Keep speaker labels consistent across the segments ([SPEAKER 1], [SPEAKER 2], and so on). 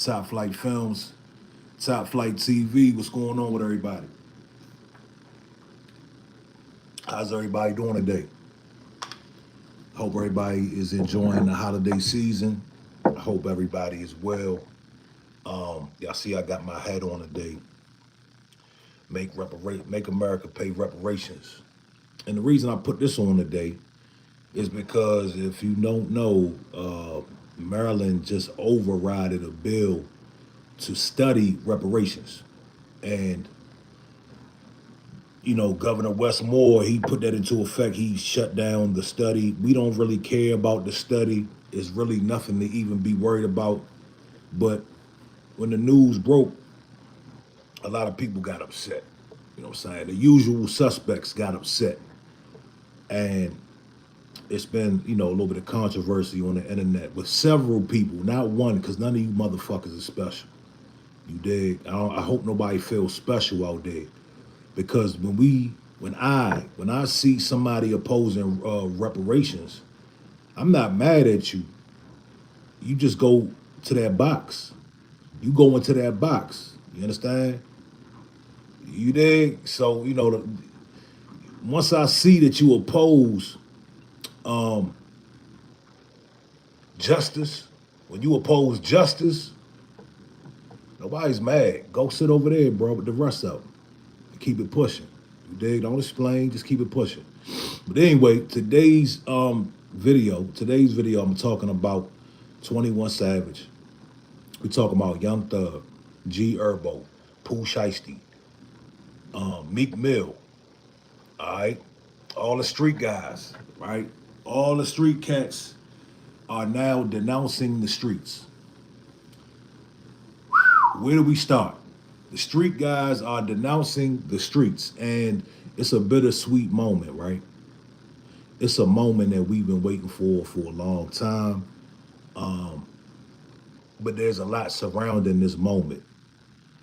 [SPEAKER 1] Top Flight Films, Top Flight TV. What's going on with everybody? How's everybody doing today? Hope everybody is enjoying the holiday season. I hope everybody is well. Y'all see, I got my hat on today. Make America pay reparations. And the reason I put this on today is because if you don't know, Maryland just overrided a bill to study reparations, and Governor Westmore, he put that into effect. He shut down the study. We don't really care about the study. It's really nothing to even be worried about. But when the news broke, a lot of people got upset. You know what I'm saying? The usual suspects got upset. And it's been, a little bit of controversy on the internet with several people, not one, because none of you motherfuckers are special. You dig? I hope nobody feels special out there. Because when I see somebody opposing reparations, I'm not mad at you. You just go to that box. You go into that box. You understand? You dig? So once I see that you oppose um, justice, when you oppose justice, nobody's mad. Go sit over there, bro, with the rest of them. Keep it pushing. You dig? Don't explain. Just keep it pushing. But anyway, today's video, I'm talking about 21 Savage. We talking about Young Thug, G Herbo, Pooh Shiesty, Meek Mill. All right, all the street guys. Right, all the street cats are now denouncing the streets. Where do we start? The street guys are denouncing the streets, and it's a bittersweet moment, right? It's a moment that we've been waiting for a long time. Um, but there's a lot surrounding this moment.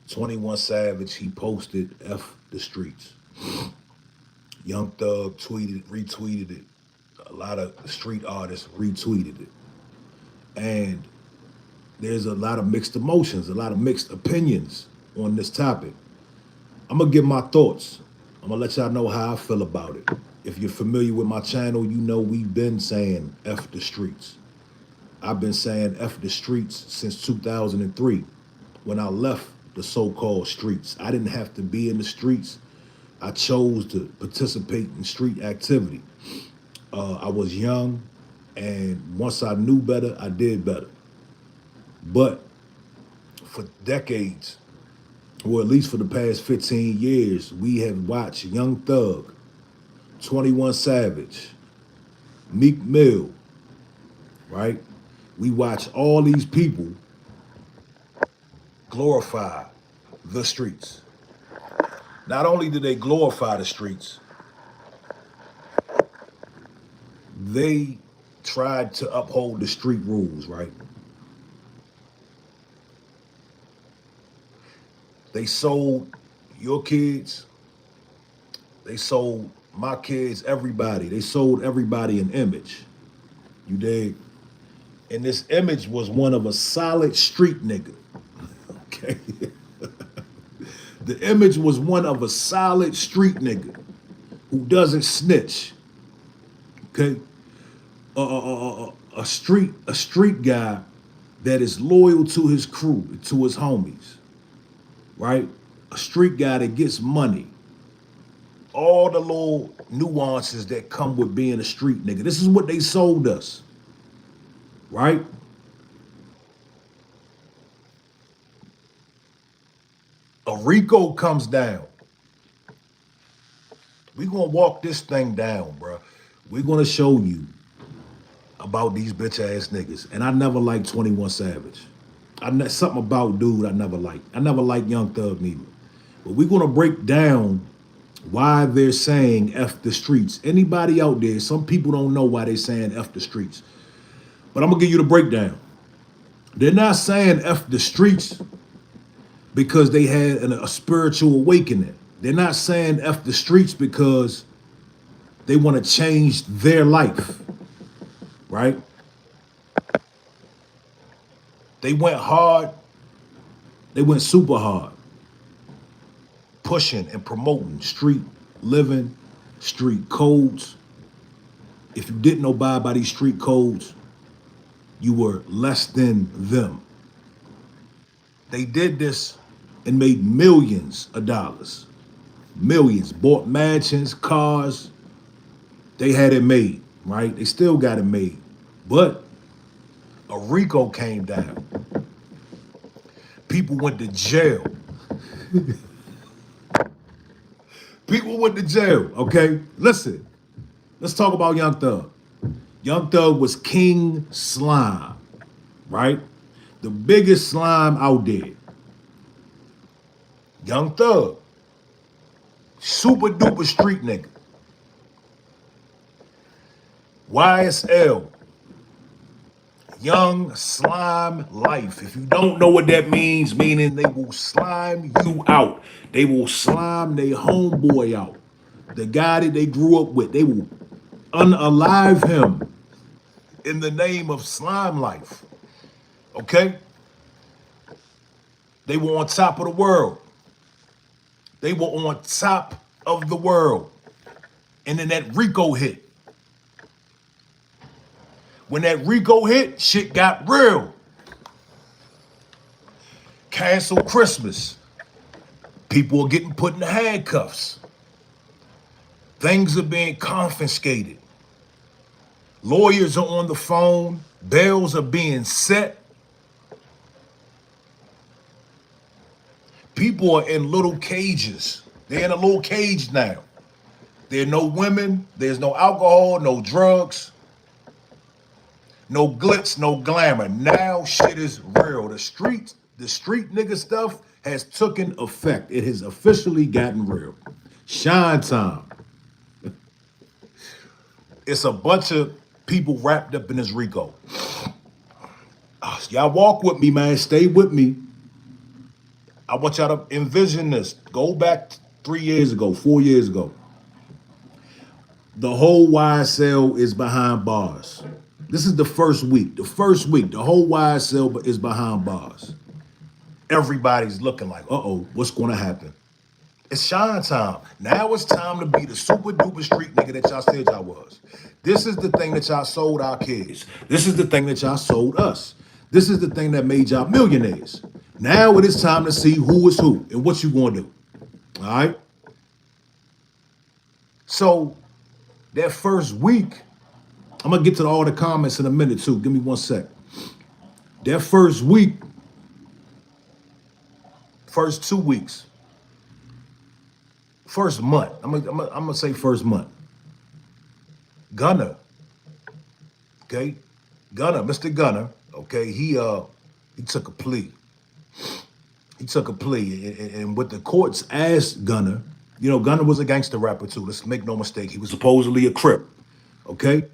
[SPEAKER 1] 21 Savage, he posted F the streets. Young Thug retweeted it. A lot of street artists retweeted it. And there's a lot of mixed emotions, a lot of mixed opinions on this topic. I'm gonna give my thoughts. I'm gonna let y'all know how I feel about it. If you're familiar with my channel, you know we've been saying F the streets. I've been saying F the streets since 2003 when I left the so-called streets. I didn't have to be in the streets. I chose to participate in street activity. I was young, and once I knew better, I did better. But for decades, or at least for the past 15 years, we have watched Young Thug, 21 Savage, Meek Mill, right? We watch all these people glorify the streets. Not only do they glorify the streets, they tried to uphold the street rules, right? They sold your kids, they sold my kids, everybody. They sold everybody an image. You dig? And this image was one of a solid street nigga. Okay. The image was one of a solid street nigga who doesn't snitch. Okay. A street guy that is loyal to his crew, to his homies, right? A street guy that gets money. All the little nuances that come with being a street nigga. This is what they sold us, right? A Rico comes down. We're gonna walk this thing down, bro. We're gonna show you about these bitch ass niggas. And I never liked 21 Savage. Something about dude I never liked. I never liked Young Thug neither. But we're gonna break down why they're saying F the streets. Anybody out there, some people don't know why they're saying F the streets. But I'm gonna give you the breakdown. They're not saying F the streets because they had a spiritual awakening. They're not saying F the streets because they want to change their life, right? They went hard They went super hard, pushing and promoting street living, street codes. If you didn't abide by these street codes, you were less than them. They did this and made millions of dollars. Millions. Bought mansions, cars. They had it made, right? They still got it made. But a RICO came down. People went to jail. People went to jail, okay? Listen, let's talk about Young Thug. Young Thug was King Slime, right? The biggest slime out there. Young Thug, super duper street nigga. YSL, Young Slime Life. If you don't know what that means, meaning they will slime you out. They will slime their homeboy out. The guy that they grew up with, they will unalive him in the name of slime life. Okay? They were on top of the world. They were on top of the world. And then that RICO hit. When that RICO hit, shit got real. Cancel Christmas. People are getting put in the handcuffs. Things are being confiscated. Lawyers are on the phone. Bails are being set. People are in little cages. They're in a little cage now. There are no women. There's no alcohol, no drugs, no glitz, no glamour. Now shit is real. The street nigga stuff has taken effect. It has officially gotten real. Shine time. It's a bunch of people wrapped up in this RICO. Y'all walk with me, man. Stay with me. I want y'all to envision this. Go back 3 years ago, 4 years ago. The whole YSL is behind bars. This is the first week. The first week, the whole YSL is behind bars. Everybody's looking like, uh-oh, what's going to happen? It's shine time. Now it's time to be the super duper street nigga that y'all said y'all was. This is the thing that y'all sold our kids. This is the thing that y'all sold us. This is the thing that made y'all millionaires. Now it is time to see who is who and what you gonna do. All right? So that first week, I'm gonna get to all the comments in a minute too. Give me 1 sec. That first week, first 2 weeks, first month. I'm gonna say first month. Gunner, okay, Gunner, Mr. Gunner, okay, he took a plea. He took a plea, and what the courts asked Gunner, Gunner was a gangster rapper too. Let's make no mistake. He was supposedly a Crip, okay.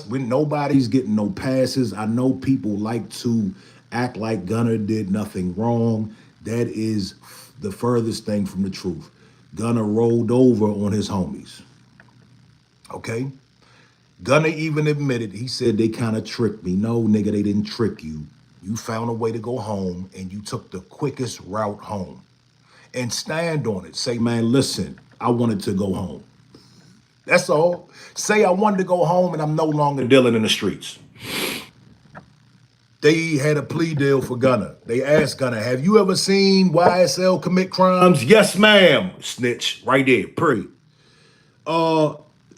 [SPEAKER 1] When nobody's getting no passes. I know people like to act like Gunner did nothing wrong. That is the furthest thing from the truth. Gunner rolled over on his homies. Okay? Gunner even admitted, he said they kind of tricked me. No, nigga, they didn't trick you. You found a way to go home and you took the quickest route home. And stand on it. Say, man, listen, I wanted to go home. That's all. Say I wanted to go home and I'm no longer dealing in the streets. They had a plea deal for Gunner. They asked Gunner, have you ever seen YSL commit crimes? Yes, ma'am. Snitch. Right there. Period.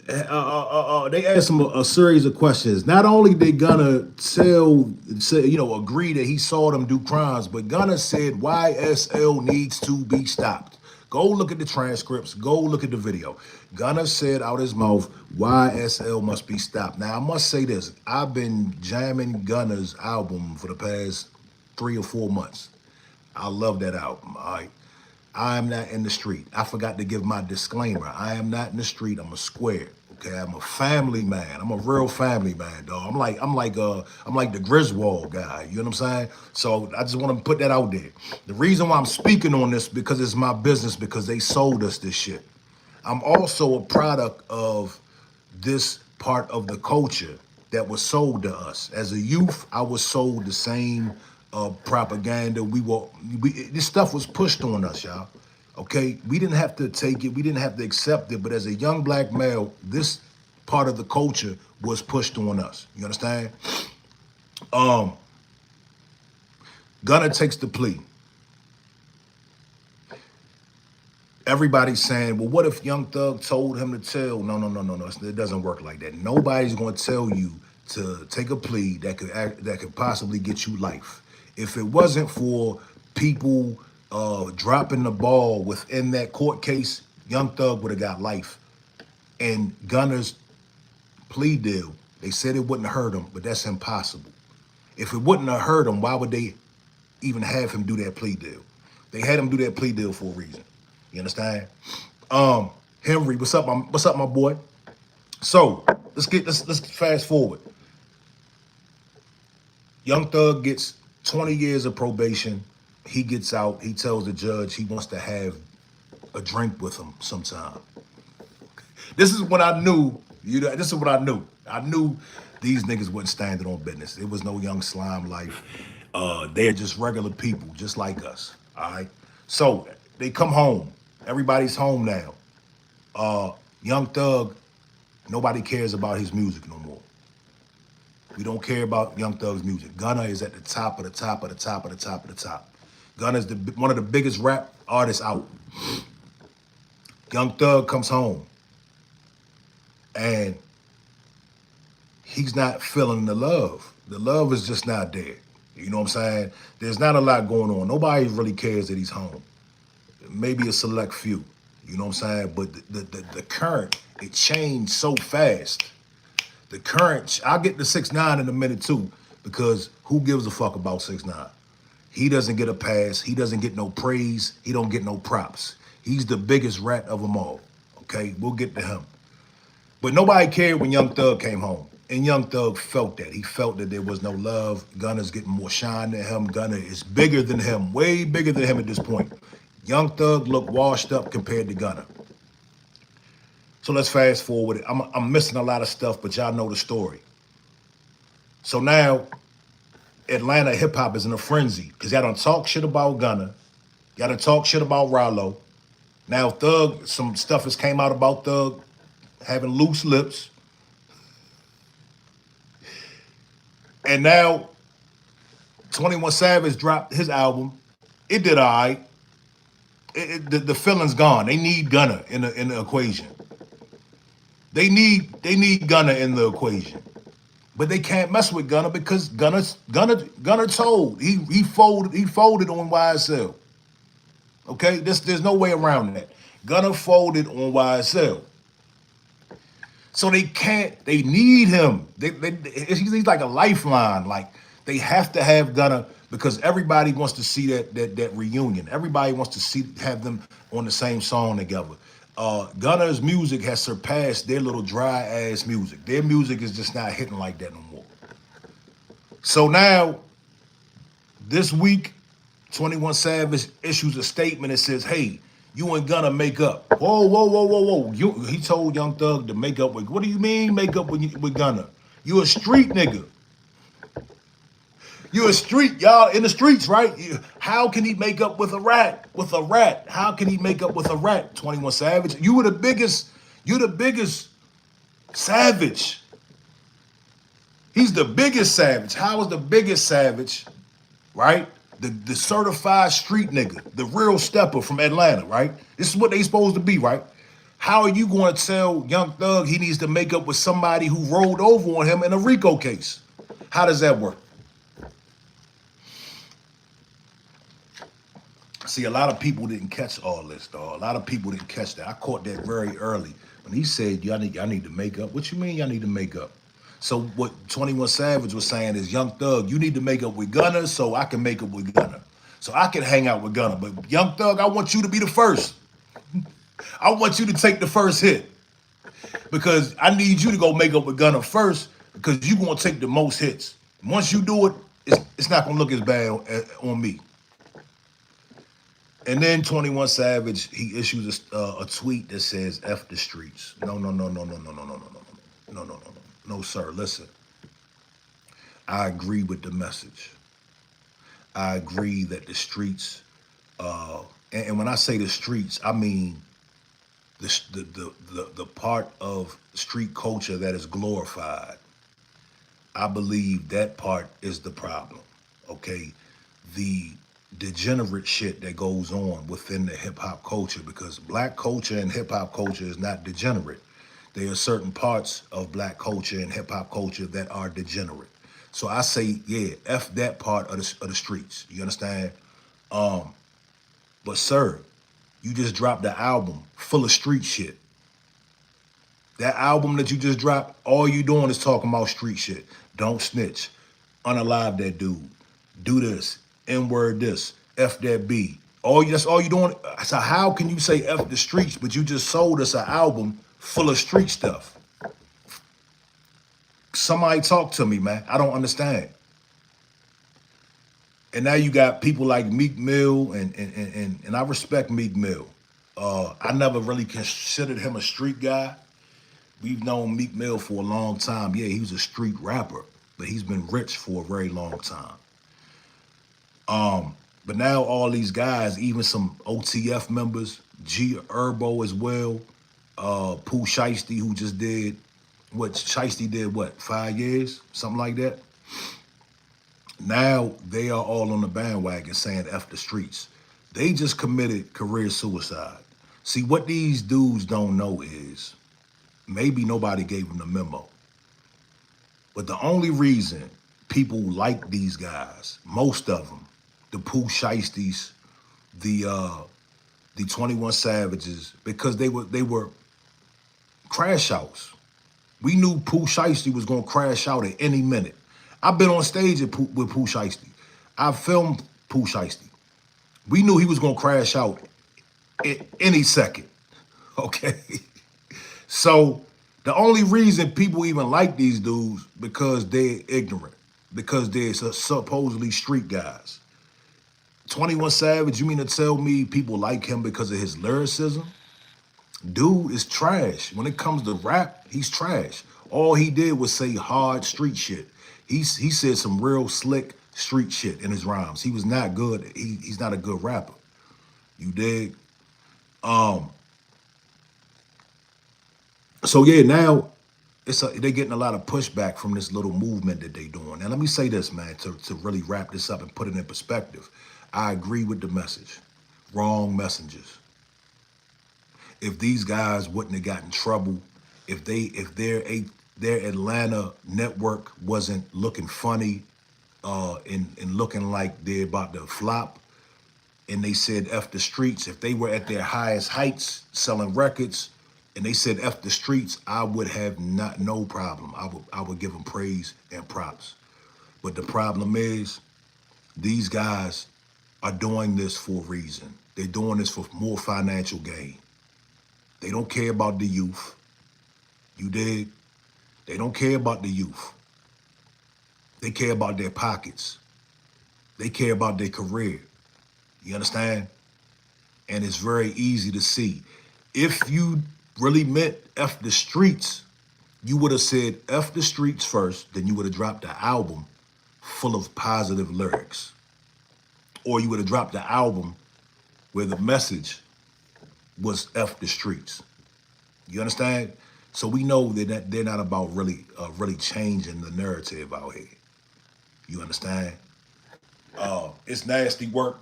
[SPEAKER 1] They asked him a series of questions. Not only did Gunner agree that he saw them do crimes, but Gunner said YSL needs to be stopped. Go look at the transcripts. Go look at the video. Gunner said out his mouth, YSL must be stopped. Now, I must say this. I've been jamming Gunner's album for the past 3 or 4 months. I love that album, all right? I am not in the street. I forgot to give my disclaimer. I am not in the street. I'm a square. Okay, I'm a family man. I'm a real family man, dog. I'm like the Griswold guy. You know what I'm saying? So I just want to put that out there. The reason why I'm speaking on this because it's my business because they sold us this shit. I'm also a product of this part of the culture that was sold to us. As a youth, I was sold the same propaganda. This stuff was pushed on us, y'all. Okay, we didn't have to take it. We didn't have to accept it. But as a young black male, this part of the culture was pushed on us. You understand? Um, Gunna takes the plea. Everybody's saying, well, what if Young Thug told him to tell? No, no, no, no, no. It doesn't work like that. Nobody's going to tell you to take a plea that could possibly get you life. If it wasn't for people dropping the ball within that court case, Young Thug would have got life. And Gunna's plea deal, they said it wouldn't hurt him, but that's impossible. If it wouldn't have hurt him, why would they even have him do that plea deal? They had him do that plea deal for a reason. You understand? Henry, what's up, my boy? So let's fast forward. Young Thug gets 20 years of probation. He gets out. He tells the judge he wants to have a drink with him sometime. This is what I knew. This is what I knew. I knew these niggas wasn't standing on business. It was no Young Slime life. They're just regular people, just like us. All right. So they come home. Everybody's home now. Young Thug, nobody cares about his music no more. We don't care about Young Thug's music. Gunna is at the top of the top of the top of the top of the top. Gunna is one of the biggest rap artists out. Young Thug comes home and he's not feeling the love. The love is just not there. You know what I'm saying? There's not a lot going on. Nobody really cares that he's home. Maybe a select few. You know what I'm saying? But the current, it changed so fast. The current, I'll get to 6ix9ine in a minute too, because who gives a fuck about 6ix9ine? He doesn't get a pass. He doesn't get no praise. He don't get no props. He's the biggest rat of them all. Okay, we'll get to him. But nobody cared when Young Thug came home. And Young Thug felt that. He felt that there was no love. Gunna's getting more shine than him. Gunna is bigger than him, way bigger than him at this point. Young Thug looked washed up compared to Gunna. So let's fast forward. I'm missing a lot of stuff, but y'all know the story. So now, Atlanta hip-hop is in a frenzy because y'all don't talk shit about Gunna. Y'all don't talk shit about Rollo. Now Thug, some stuff has came out about Thug having loose lips. And now 21 Savage dropped his album. It did all right. The feeling's gone. They need Gunna in the equation. They need Gunna in the equation. But they can't mess with Gunna because Gunna told. He folded on YSL. Okay? There's no way around that. Gunna folded on YSL. So they need him. He's like a lifeline. Like, they have to have Gunna because everybody wants to see that reunion. Everybody wants to have them on the same song together. Gunna's music has surpassed their little dry ass music. Their music is just not hitting like that no more. So now, this week, 21 Savage issues a statement that says, hey, you and Gunna make up. Whoa, whoa, whoa, whoa, whoa. He told Young Thug to make up with, what do you mean make up with Gunna? You a street nigga. You a street, y'all in the streets, right? How can he make up with a rat? With a rat. How can he make up with a rat? 21 Savage. You're the biggest savage. He's the biggest savage. How is the biggest savage, right? The certified street nigga, the real stepper from Atlanta, right? This is what they supposed to be, right? How are you going to tell Young Thug he needs to make up with somebody who rolled over on him in a RICO case? How does that work? See, a lot of people didn't catch all this, dog. A lot of people didn't catch that. I caught that very early when he said, y'all need to make up. What you mean y'all need to make up? So what 21 Savage was saying is, Young Thug, you need to make up with Gunna so I can make up with Gunna. So I can hang out with Gunna. But Young Thug, I want you to be the first. I want you to take the first hit. Because I need you to go make up with Gunna first because you're going to take the most hits. Once you do it, it's not going to look as bad on me. And then 21 Savage, he issues a tweet that says, F the streets. No, sir, listen. I agree with the message. I agree that the streets, and when I say the streets, I mean the part of street culture that is glorified. I believe that part is the problem. Okay, the degenerate shit that goes on within the hip hop culture, because black culture and hip hop culture is not degenerate. There are certain parts of black culture and hip hop culture that are degenerate. So I say, yeah, f that part of the streets. You understand? But sir, you just dropped the album full of street shit. That album that you just dropped, all you doing is talking about street shit. Don't snitch. Unalive that dude. Do this. N-word this. F that B. That's all you doing. So how can you say F the streets, but you just sold us an album full of street stuff? Somebody talk to me, man. I don't understand. And now you got people like Meek Mill, and I respect Meek Mill. I never really considered him a street guy. We've known Meek Mill for a long time. Yeah, he was a street rapper, but he's been rich for a very long time. But now all these guys, even some OTF members, G Herbo as well, Pooh Shiesty, who just did what Shiesty did, what, 5 years? Something like that. Now they are all on the bandwagon saying F the streets. They just committed career suicide. See, what these dudes don't know is maybe nobody gave them the memo. But the only reason people like these guys, most of them, the Pooh Shiesties, the 21 Savages, because they were crash outs. We knew Pooh Shiesty was gonna crash out at any minute. I've been on stage with Pooh Shiesty. I filmed Pooh Shiesty. We knew he was gonna crash out at any second. Okay. So the only reason people even like these dudes because they're ignorant, because they're supposedly street guys. 21 Savage, you mean to tell me people like him because of his lyricism? Dude is trash. When it comes to rap, he's trash. All he did was say hard street shit. He said some real slick street shit in his rhymes. He was not good. He's not a good rapper. You dig? So yeah, now they're getting a lot of pushback from this little movement that they doing. Now let me say this, man, to really wrap this up and put it in perspective. I agree with the message. Wrong messengers. If these guys wouldn't have gotten in trouble, if their Atlanta network wasn't looking funny, and looking like they're about to flop, and they said F the streets, if they were at their highest heights selling records, and they said F the streets, I would have no problem. I would give them praise and props. But the problem is, these guys are doing this for a reason. They're doing this for more financial gain. They don't care about the youth. You dig? They don't care about the youth. They care about their pockets. They care about their career. You understand? And it's very easy to see. If you really meant F the streets, you would have said F the streets first, then you would have dropped the album full of positive lyrics. Or you would have dropped the album where the message was F the streets. You understand? So we know that they're not about really changing the narrative out here. You understand? It's nasty work.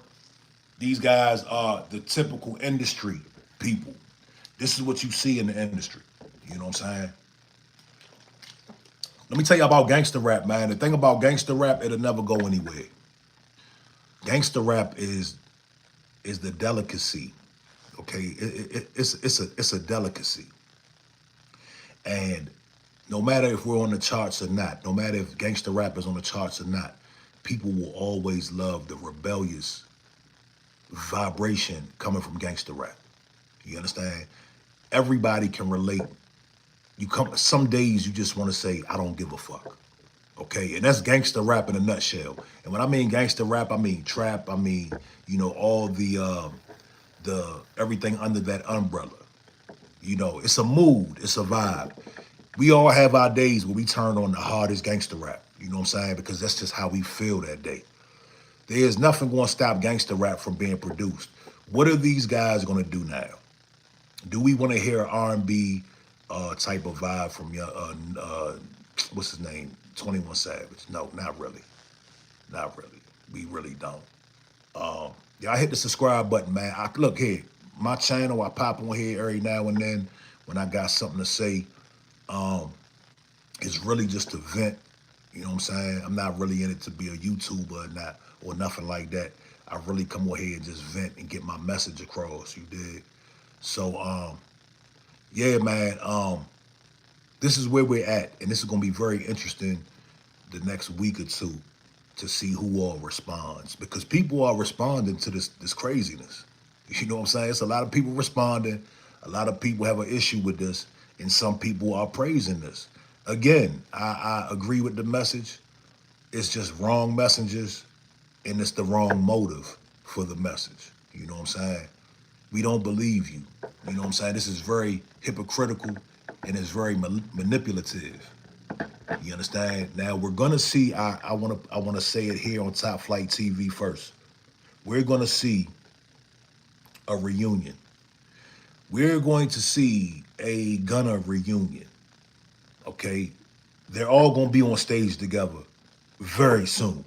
[SPEAKER 1] These guys are the typical industry people. This is what you see in the industry. You know what I'm saying? Let me tell you about gangster rap, man. The thing about gangster rap, it'll never go anywhere. Gangster rap is the delicacy. Okay, it's a delicacy. And no matter if we're on the charts or not, no matter if gangster rap is on the charts or not, people will always love the rebellious vibration coming from gangster rap. You understand? Everybody can relate. Some days you just want to say, I don't give a fuck. Okay, and that's gangster rap in a nutshell. And when I mean gangster rap, I mean trap. I mean, all the everything under that umbrella. It's a mood, it's a vibe. We all have our days where we turn on the hardest gangster rap. You know what I'm saying? Because that's just how we feel that day. There's nothing going to stop gangster rap from being produced. What are these guys going to do now? Do we want to hear R&B type of vibe from your what's his name, 21 Savage? No, not really, not really. We really don't. Y'all hit the subscribe button, man. Look here, my channel. I pop on here every now and then when I got something to say. Um, it's really just to vent. You know what I'm saying? I'm not really in it to be a YouTuber or nothing like that. I really come on here and just vent and get my message across. You did. So yeah, man. This is where we're at, and this is gonna be very interesting the next week or two to see who all responds, because people are responding to this craziness. You know what I'm saying? It's a lot of people responding. A lot of people have an issue with this, and some people are praising this. Again, I agree with the message. It's just wrong messages, and it's the wrong motive for the message. You know what I'm saying? We don't believe you. You know what I'm saying? This is very hypocritical, and it's very manipulative. You understand? Now we're gonna see. I wanna say it here on Top Flight TV first. We're gonna see a reunion. We're going to see a Gunna reunion. Okay, they're all gonna be on stage together very soon.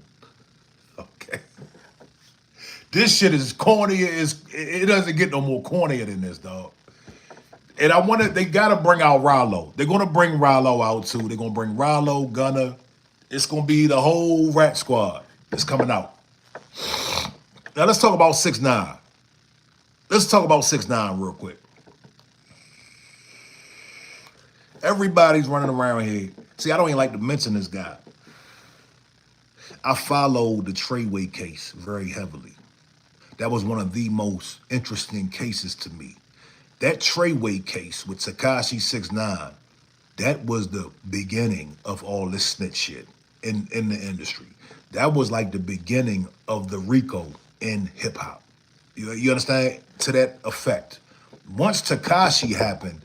[SPEAKER 1] Okay, this shit is corny. It doesn't get no more cornier than this, dog. And they gotta bring out Rollo. They're gonna bring Rollo out too. They're gonna bring Rollo, Gunna. It's gonna be the whole Rat Squad. It's coming out. Now let's talk about 6ix9ine. Let's talk about 6ix9ine real quick. Everybody's running around here. See, I don't even like to mention this guy. I followed the Treyway case very heavily. That was one of the most interesting cases to me. That Treyway case with Tekashi 6ix9ine, that was the beginning of all this snitch shit in the industry. That was like the beginning of the RICO in hip hop. You understand? To that effect. Once Tekashi happened,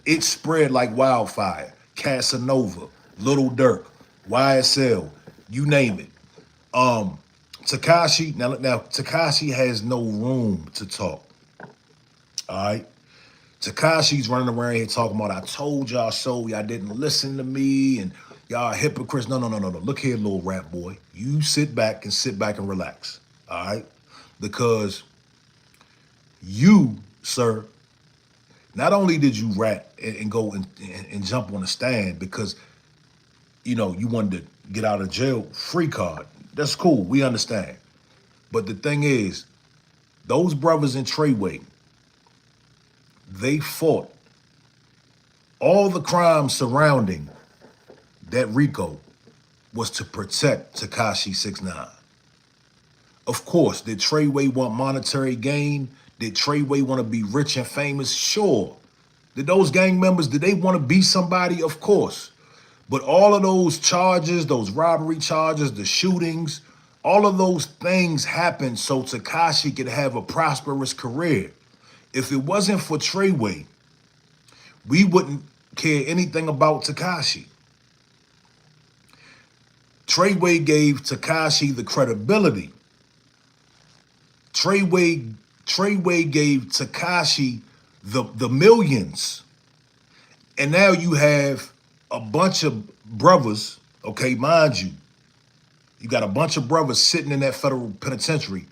[SPEAKER 1] it spread like wildfire. Casanova, Little Durk, YSL, you name it. Tekashi, now Tekashi has no room to talk. All right. Tekashi's running around here talking about, I told y'all so, y'all didn't listen to me, and y'all hypocrites. No. Look here, little rap boy. You sit back and relax. All right? Because you, sir, not only did you rap and go and jump on the stand because, you know, you wanted to get out of jail free card. That's cool. We understand. But the thing is, those brothers in Treyway, they fought all the crimes surrounding that RICO was to protect Tekashi 6ix9ine. Of course, did Treyway want monetary gain? Did Treyway want to be rich and famous? Sure. Did those gang members, did they want to be somebody? Of course. But all of those charges, those robbery charges, the shootings, all of those things happened so Tekashi could have a prosperous career. If it wasn't for Treyway, we wouldn't care anything about Tekashi. Treyway gave Tekashi the credibility. Treyway gave Tekashi the millions. And now you have a bunch of brothers, okay, mind you, you got a bunch of brothers sitting in that federal penitentiary.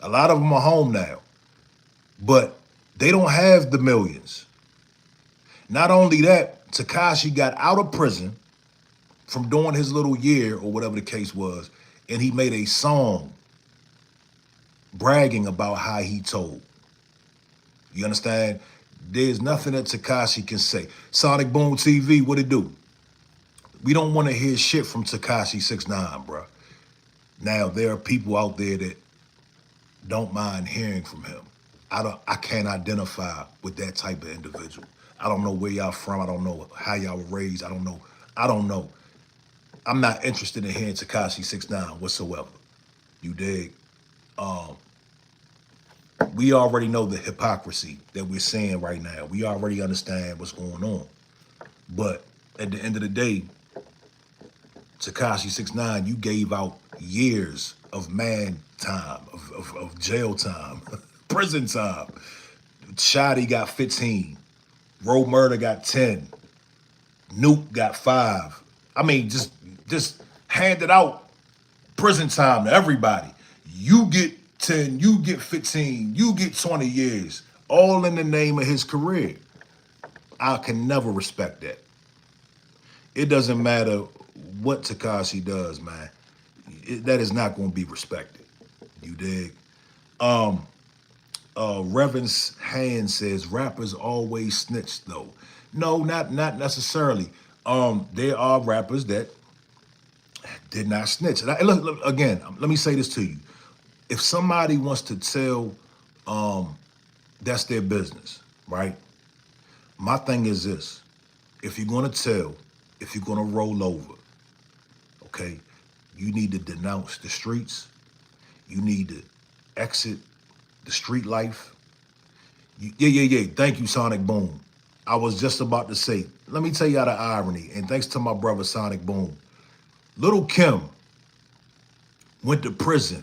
[SPEAKER 1] A lot of them are home now, but they don't have the millions. Not only that, Tekashi got out of prison from doing his little year or whatever the case was, and he made a song bragging about how he told. You understand? There's nothing that Tekashi can say. Sonic Boom TV, what it do? We don't want to hear shit from Tekashi 6ix9ine, bro. Now, there are people out there that don't mind hearing from him. I can't identify with that type of individual. I don't know where y'all from. I don't know how y'all were raised. I don't know. I'm not interested in hearing Tekashi 6ix9ine whatsoever. You dig? We already know the hypocrisy that we're seeing right now. We already understand what's going on. But at the end of the day, Tekashi 6ix9ine, you gave out years of man time, of jail time, prison time. Shotty got 15. Roe Murder got 10. Nuke got 5. I mean, just handed out prison time to everybody. You get 10, you get 15, you get 20 years, all in the name of his career. I can never respect that. It doesn't matter what Tekashi does, man. That is not going to be respected. You dig? Reverend's Hand says rappers always snitch though. No, not necessarily. There are rappers that did not snitch. And look, again, let me say this to you. If somebody wants to tell, that's their business, right? My thing is this. If you're going to tell, if you're going to roll over, okay, you need to denounce the streets. You need to exit the street life. Yeah. Thank you, Sonic Boom. I was just about to say, let me tell you how the irony, and thanks to my brother, Sonic Boom. Little Kim went to prison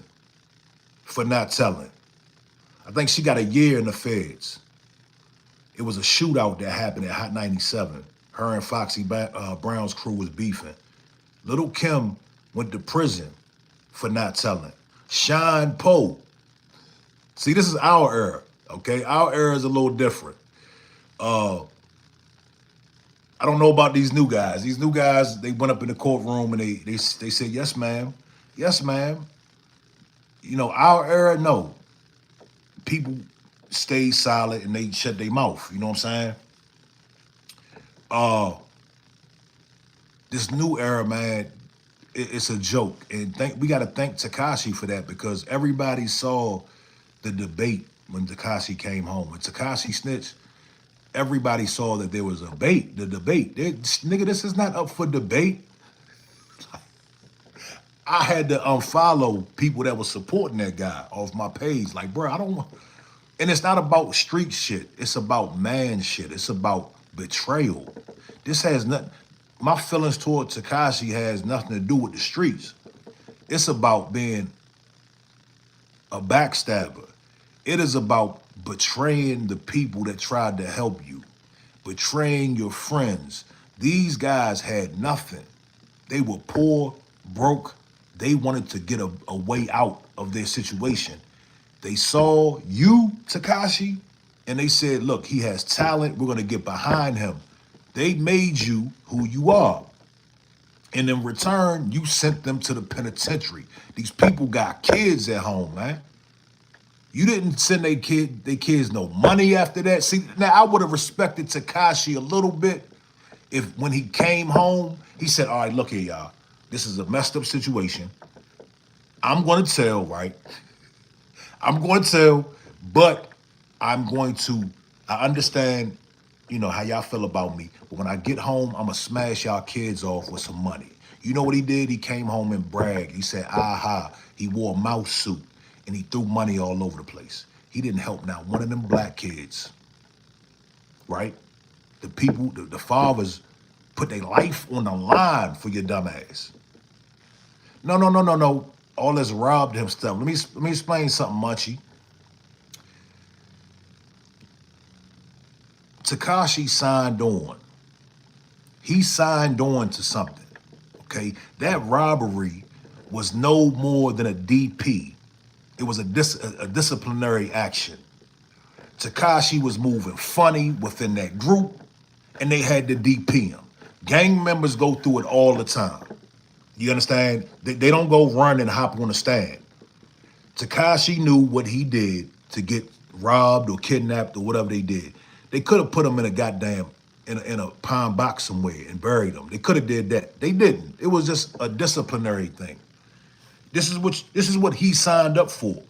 [SPEAKER 1] for not telling. I think she got a year in the feds. It was a shootout that happened at Hot 97. Her and Foxy Brown's crew was beefing. Little Kim went to prison for not telling. Sean Poe. See, this is our era, okay? Our era is a little different. I don't know about these new guys. These new guys, they went up in the courtroom and they said, yes, ma'am. Yes, ma'am. You know, our era, no. People stayed silent and they shut their mouth. You know what I'm saying? This new era, man, it's a joke. And we got to thank Tekashi for that, because everybody saw the debate when Tekashi came home. When Tekashi snitched, everybody saw that there was the debate. Nigga, this is not up for debate. I had to unfollow people that were supporting that guy off my page. Like, bro, I don't want. And it's not about street shit. It's about man shit. It's about betrayal. This has nothing. My feelings toward Tekashi has nothing to do with the streets. It's about being a backstabber. It is about betraying the people that tried to help you, betraying your friends. These guys had nothing. They were poor, broke. They wanted to get a way out of their situation. They saw you, Tekashi, and they said, look, he has talent. We're going to get behind him. They made you who you are. And in return, you sent them to the penitentiary. These people got kids at home, man. You didn't send their kids no money after that. See, now I would have respected Tekashi a little bit if when he came home, he said, all right, look here, y'all. This is a messed up situation. I'm going to tell, right? I'm going to tell, but I understand, you know, how y'all feel about me. But when I get home, I'm going to smash y'all kids off with some money. You know what he did? He came home and bragged. He said, aha. He wore a mouse suit and he threw money all over the place. He didn't help not one of them black kids, right? The people, the fathers put their life on the line for your dumb ass. No. All this robbed him stuff. Let me explain something, Munchie. Tekashi signed on. He signed on to something, okay? That robbery was no more than a DP. It was a disciplinary action. Tekashi was moving funny within that group, and they had to DP him. Gang members go through it all the time. You understand? They don't go run and hop on a stand. Tekashi knew what he did to get robbed or kidnapped or whatever they did. They could have put him in a goddamn, in a pine box somewhere and buried him. They could have did that. They didn't. It was just a disciplinary thing. This is what he signed up for.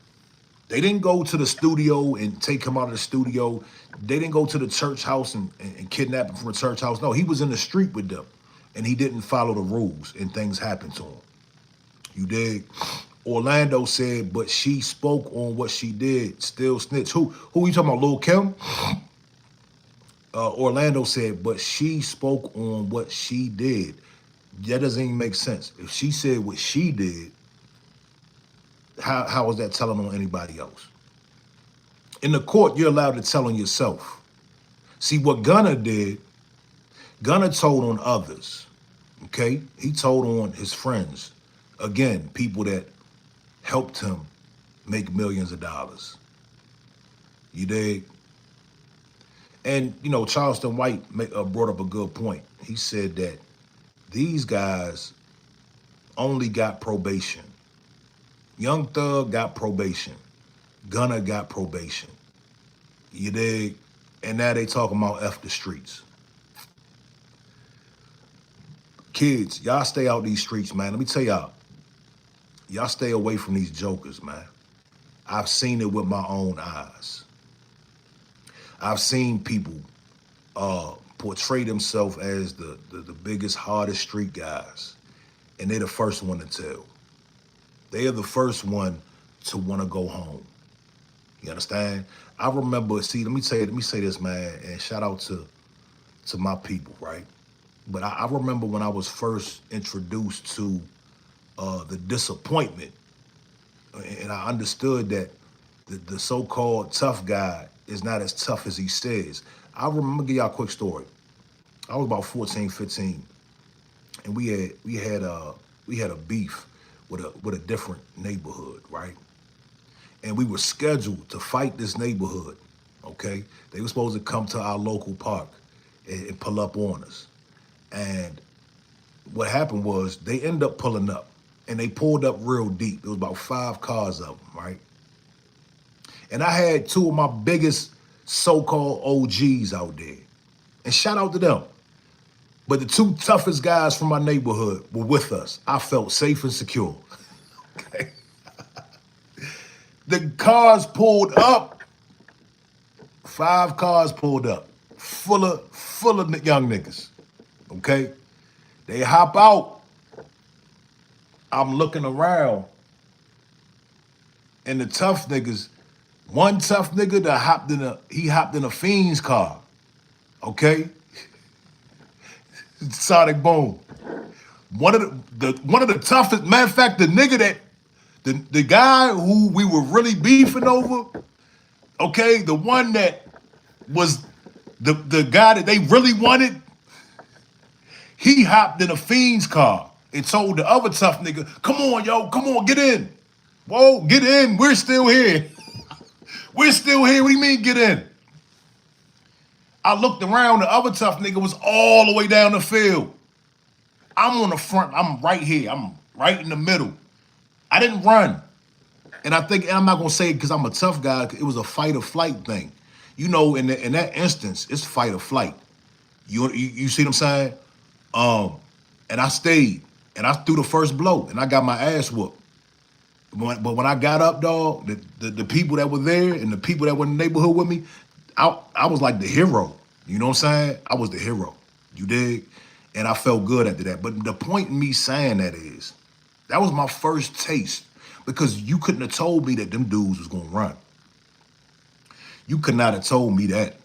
[SPEAKER 1] They didn't go to the studio and take him out of the studio. They didn't go to the church house and kidnap him from a church house. No, he was in the street with them. And he didn't follow the rules, and things happened to him. You dig? Orlando said, but she spoke on what she did, still snitch. Who you talking about, Lil' Kim? Orlando said, but she spoke on what she did. That doesn't even make sense. If she said what she did, How is that telling on anybody else? In the court, you're allowed to tell on yourself. See what Gunner did, Gunner told on others. Okay? He told on his friends. Again, people that helped him make millions of dollars. You dig? And, you know, Charleston White brought up a good point. He said that these guys only got probation. Young Thug got probation. Gunner got probation. You dig? And now they talking about F the streets. Kids, y'all stay out these streets, man. Let me tell y'all stay away from these jokers, man. I've seen it with my own eyes. I've seen people portray themselves as the biggest, hardest street guys. And they're the first one to tell. They are the first one to want to go home. You understand? I remember, see, let me say this, man, and shout out to my people, right? But I remember when I was first introduced to the disappointment, and I understood that the so-called tough guy is not as tough as he says. I remember, give y'all a quick story. I was about 14, 15, and we had a beef with a different neighborhood, right? And we were scheduled to fight this neighborhood, okay? They were supposed to come to our local park and pull up on us. And what happened was they ended up pulling up, and they pulled up real deep. There was about 5 cars of them, right? And I had 2 of my biggest so-called OGs out there. And shout out to them. But the 2 toughest guys from my neighborhood were with us. I felt safe and secure. Okay. The cars pulled up. 5 cars pulled up, full of young niggas. Okay, they hop out. I'm looking around, and the tough niggas. One tough nigga that hopped in a fiend's car. Okay, Sonic Boom. One of the toughest. Matter of fact, the nigga that the guy who we were really beefing over, okay, the one that was the guy that they really wanted, he hopped in a fiend's car and told the other tough nigga, come on, yo, come on, get in. Whoa, get in, we're still here. We're still here, what do you mean get in? I looked around, the other tough nigga was all the way down the field. I'm on the front, I'm right here, I'm right in the middle. I didn't run. And I think, and I'm not gonna say it because I'm a tough guy, it was a fight or flight thing. You know, in that instance, it's fight or flight. You see what I'm saying? And I stayed, and I threw the first blow, and I got my ass whooped. But when I got up, dog, the people that were there and the people that were in the neighborhood with me, I was like the hero. You know what I'm saying? I was the hero. You dig? And I felt good after that. But the point in me saying that is, that was my first taste, because you couldn't have told me that them dudes was gonna run. You could not have told me that.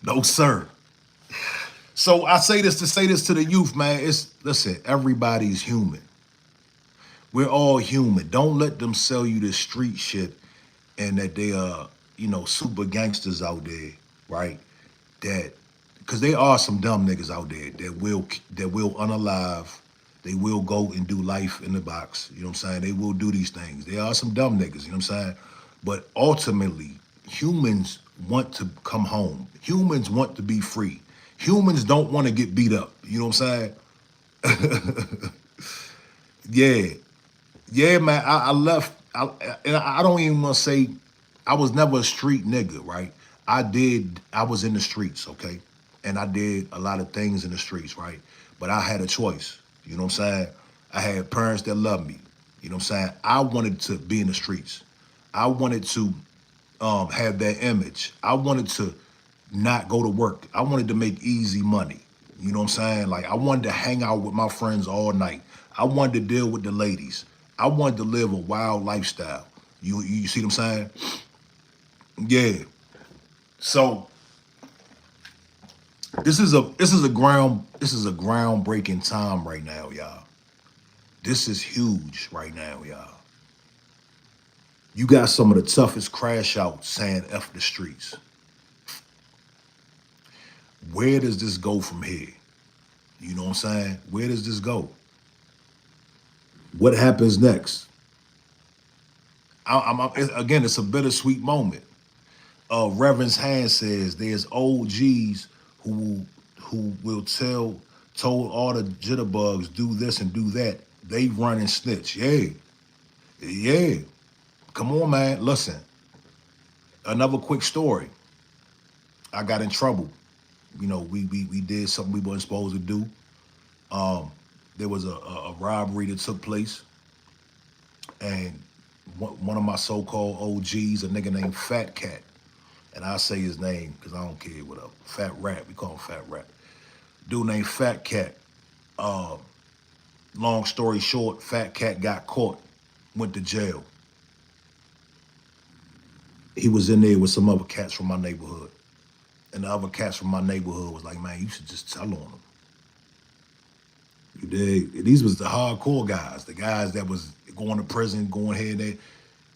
[SPEAKER 1] No, sir. So I say this to the youth, man. Listen, everybody's human. We're all human. Don't let them sell you this street shit and that they are, super gangsters out there, right? Because there are some dumb niggas out there that will unalive. They will go and do life in the box. You know what I'm saying? They will do these things. There are some dumb niggas, you know what I'm saying? But ultimately, humans want to come home. Humans want to be free. Humans don't want to get beat up. You know what I'm saying? Yeah, man. I left. And I don't even want to say I was never a street nigga, right? I was in the streets, okay? And I did a lot of things in the streets, right? But I had a choice. You know what I'm saying? I had parents that loved me. You know what I'm saying? I wanted to be in the streets. I wanted to have that image. I wanted to not go to work. I wanted to make easy money. You know what I'm saying? Like, I wanted to hang out with my friends all night. I wanted to deal with the ladies. I wanted to live a wild lifestyle. You see what I'm saying? Yeah. So this is a groundbreaking time right now, y'all. This is huge right now, y'all. You got some of the toughest crash outs saying F the streets. Where does this go from here? You know what I'm saying? Where does this go? What happens next? Again, it's a bittersweet moment. Reverend's Hand says there's OGs who will told all the jitterbugs do this and do that. They run and snitch. Yeah, yeah. Come on, man. Listen. Another quick story. I got in trouble. You know, we did something we weren't supposed to do. There was a robbery that took place, and one of my so-called OGs, a nigga named Fat Cat, and I say his name because I don't care, whatever. Fat Rat, we call him Fat Rat. Dude named Fat Cat. Long story short, Fat Cat got caught, went to jail. He was in there with some other cats from my neighborhood. And the other cats from my neighborhood was like, man, you should just tell on them. You dig? These was the hardcore guys, the guys that was going to prison, going here and there.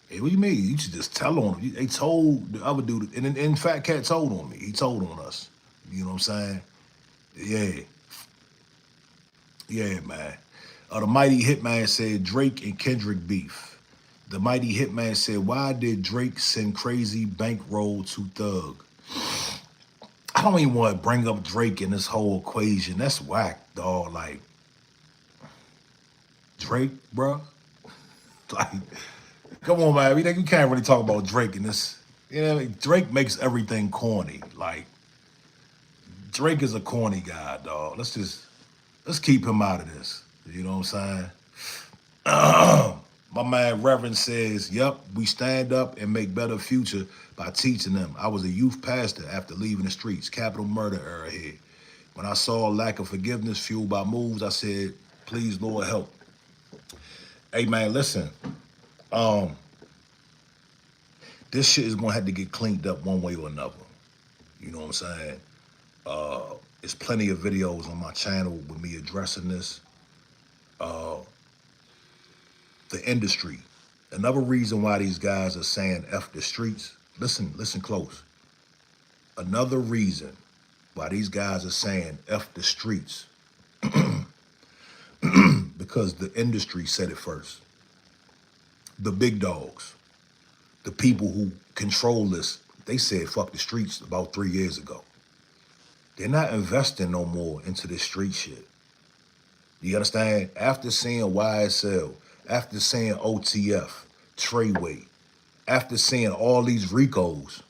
[SPEAKER 1] Hey, what do you mean? You should just tell on them. They told the other dude, and Fat Cat told on me. He told on us. You know what I'm saying? Yeah. Yeah, man. The Mighty Hitman said Drake and Kendrick beef. The Mighty Hitman said, why did Drake send crazy bankroll to Thug? I don't even want to bring up Drake in this whole equation. That's whack, dog. Like, Drake, bro. Like, come on, man. You can't really talk about Drake in this. You know, Drake makes everything corny. Like, Drake is a corny guy, dog. Let's keep him out of this. You know what I'm saying? My man Reverend says, yep, we stand up and make better future by teaching them. I was a youth pastor after leaving the streets, capital murder era here. When I saw a lack of forgiveness fueled by moves, I said, please, Lord, help. Hey, man, listen. This shit is going to have to get cleaned up one way or another. You know what I'm saying? There's plenty of videos on my channel with me addressing this. The industry. Another reason why these guys are saying F the streets. Listen close. Another reason why these guys are saying F the streets. Because the industry said it first. The big dogs, the people who control this, they said fuck the streets about 3 years ago. They're not investing no more into this street shit. You understand? After seeing YSL, after seeing OTF, Treyway, after seeing all these Ricos,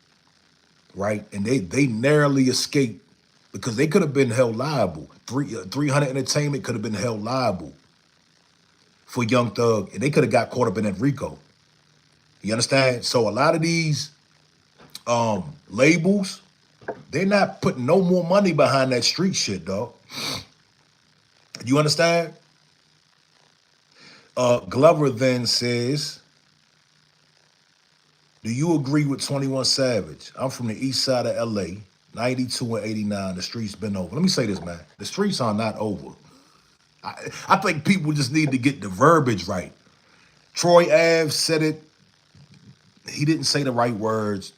[SPEAKER 1] right? And they narrowly escaped because they could have been held liable. 300 Entertainment could have been held liable for Young Thug, and they could have got caught up in that Rico. You understand? So a lot of these labels, they're not putting no more money behind that street shit, dog. You understand? Glover then says, do you agree with 21 Savage? I'm from the east side of LA, 92 and 89. The streets been over. Let me say this, man. The streets are not over. I think people just need to get the verbiage right. Troy Ave said it. He didn't say the right words.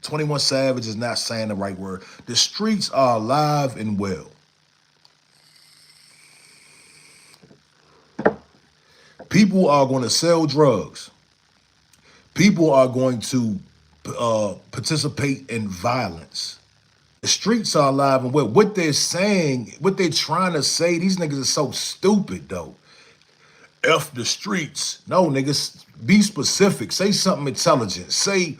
[SPEAKER 1] 21 Savage is not saying the right word. The streets are alive and well. People are going to sell drugs. People are going to participate in violence. The streets are alive and well. What they're saying, what they're trying to say, these niggas are so stupid, though. F the streets. No, niggas, be specific. Say something intelligent. Say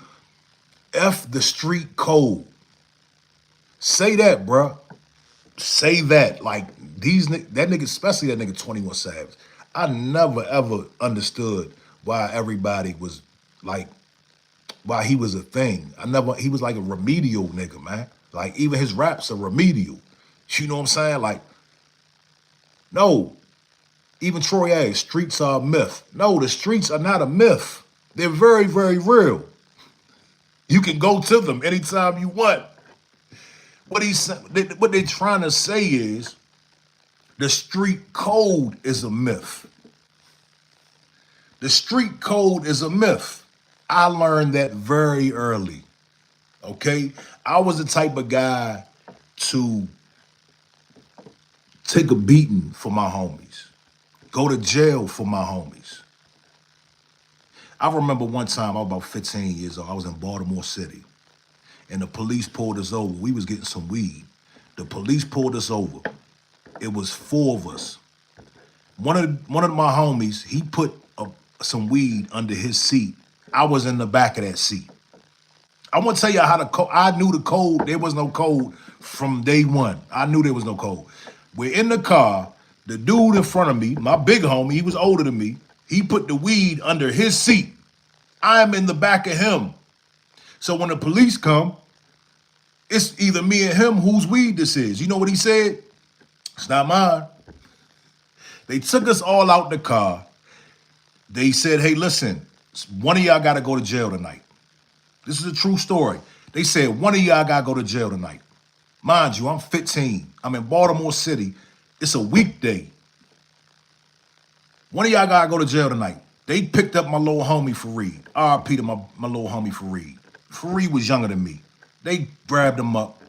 [SPEAKER 1] F the street code. Say that, bruh. Say that. Like, that nigga, especially that nigga 21 Savage. I never, ever understood why everybody was like, why he was a thing. He was like a remedial nigga, man. Like, even his raps are remedial. You know what I'm saying? Like, no. Even Troy A, streets are a myth. No, the streets are not a myth. They're very, very real. You can go to them anytime you want. What they're trying to say is the street code is a myth. The street code is a myth. I learned that very early. Okay, I was the type of guy to take a beating for my homies, go to jail for my homies. I remember one time I was about 15 years old. I was in Baltimore City, and the police pulled us over. We was getting some weed. The police pulled us over. It was four of us. One of my homies, he put some weed under his seat. I was in the back of that seat. I want to tell you how the code. I knew the code. There was no code from day one. I knew there was no code. We're in the car. The dude in front of me, my big homie, he was older than me. He put the weed under his seat. I'm in the back of him. So when the police come, it's either me and him whose weed this is. You know what he said? It's not mine. They took us all out the car. They said, hey, listen, one of y'all got to go to jail tonight. This is a true story. They said, one of y'all got to go to jail tonight. Mind you, I'm 15. I'm in Baltimore City. It's a weekday. One of y'all got to go to jail tonight. They picked up my little homie Fareed. RIP to my little homie Fareed. Fareed was younger than me. They grabbed him up.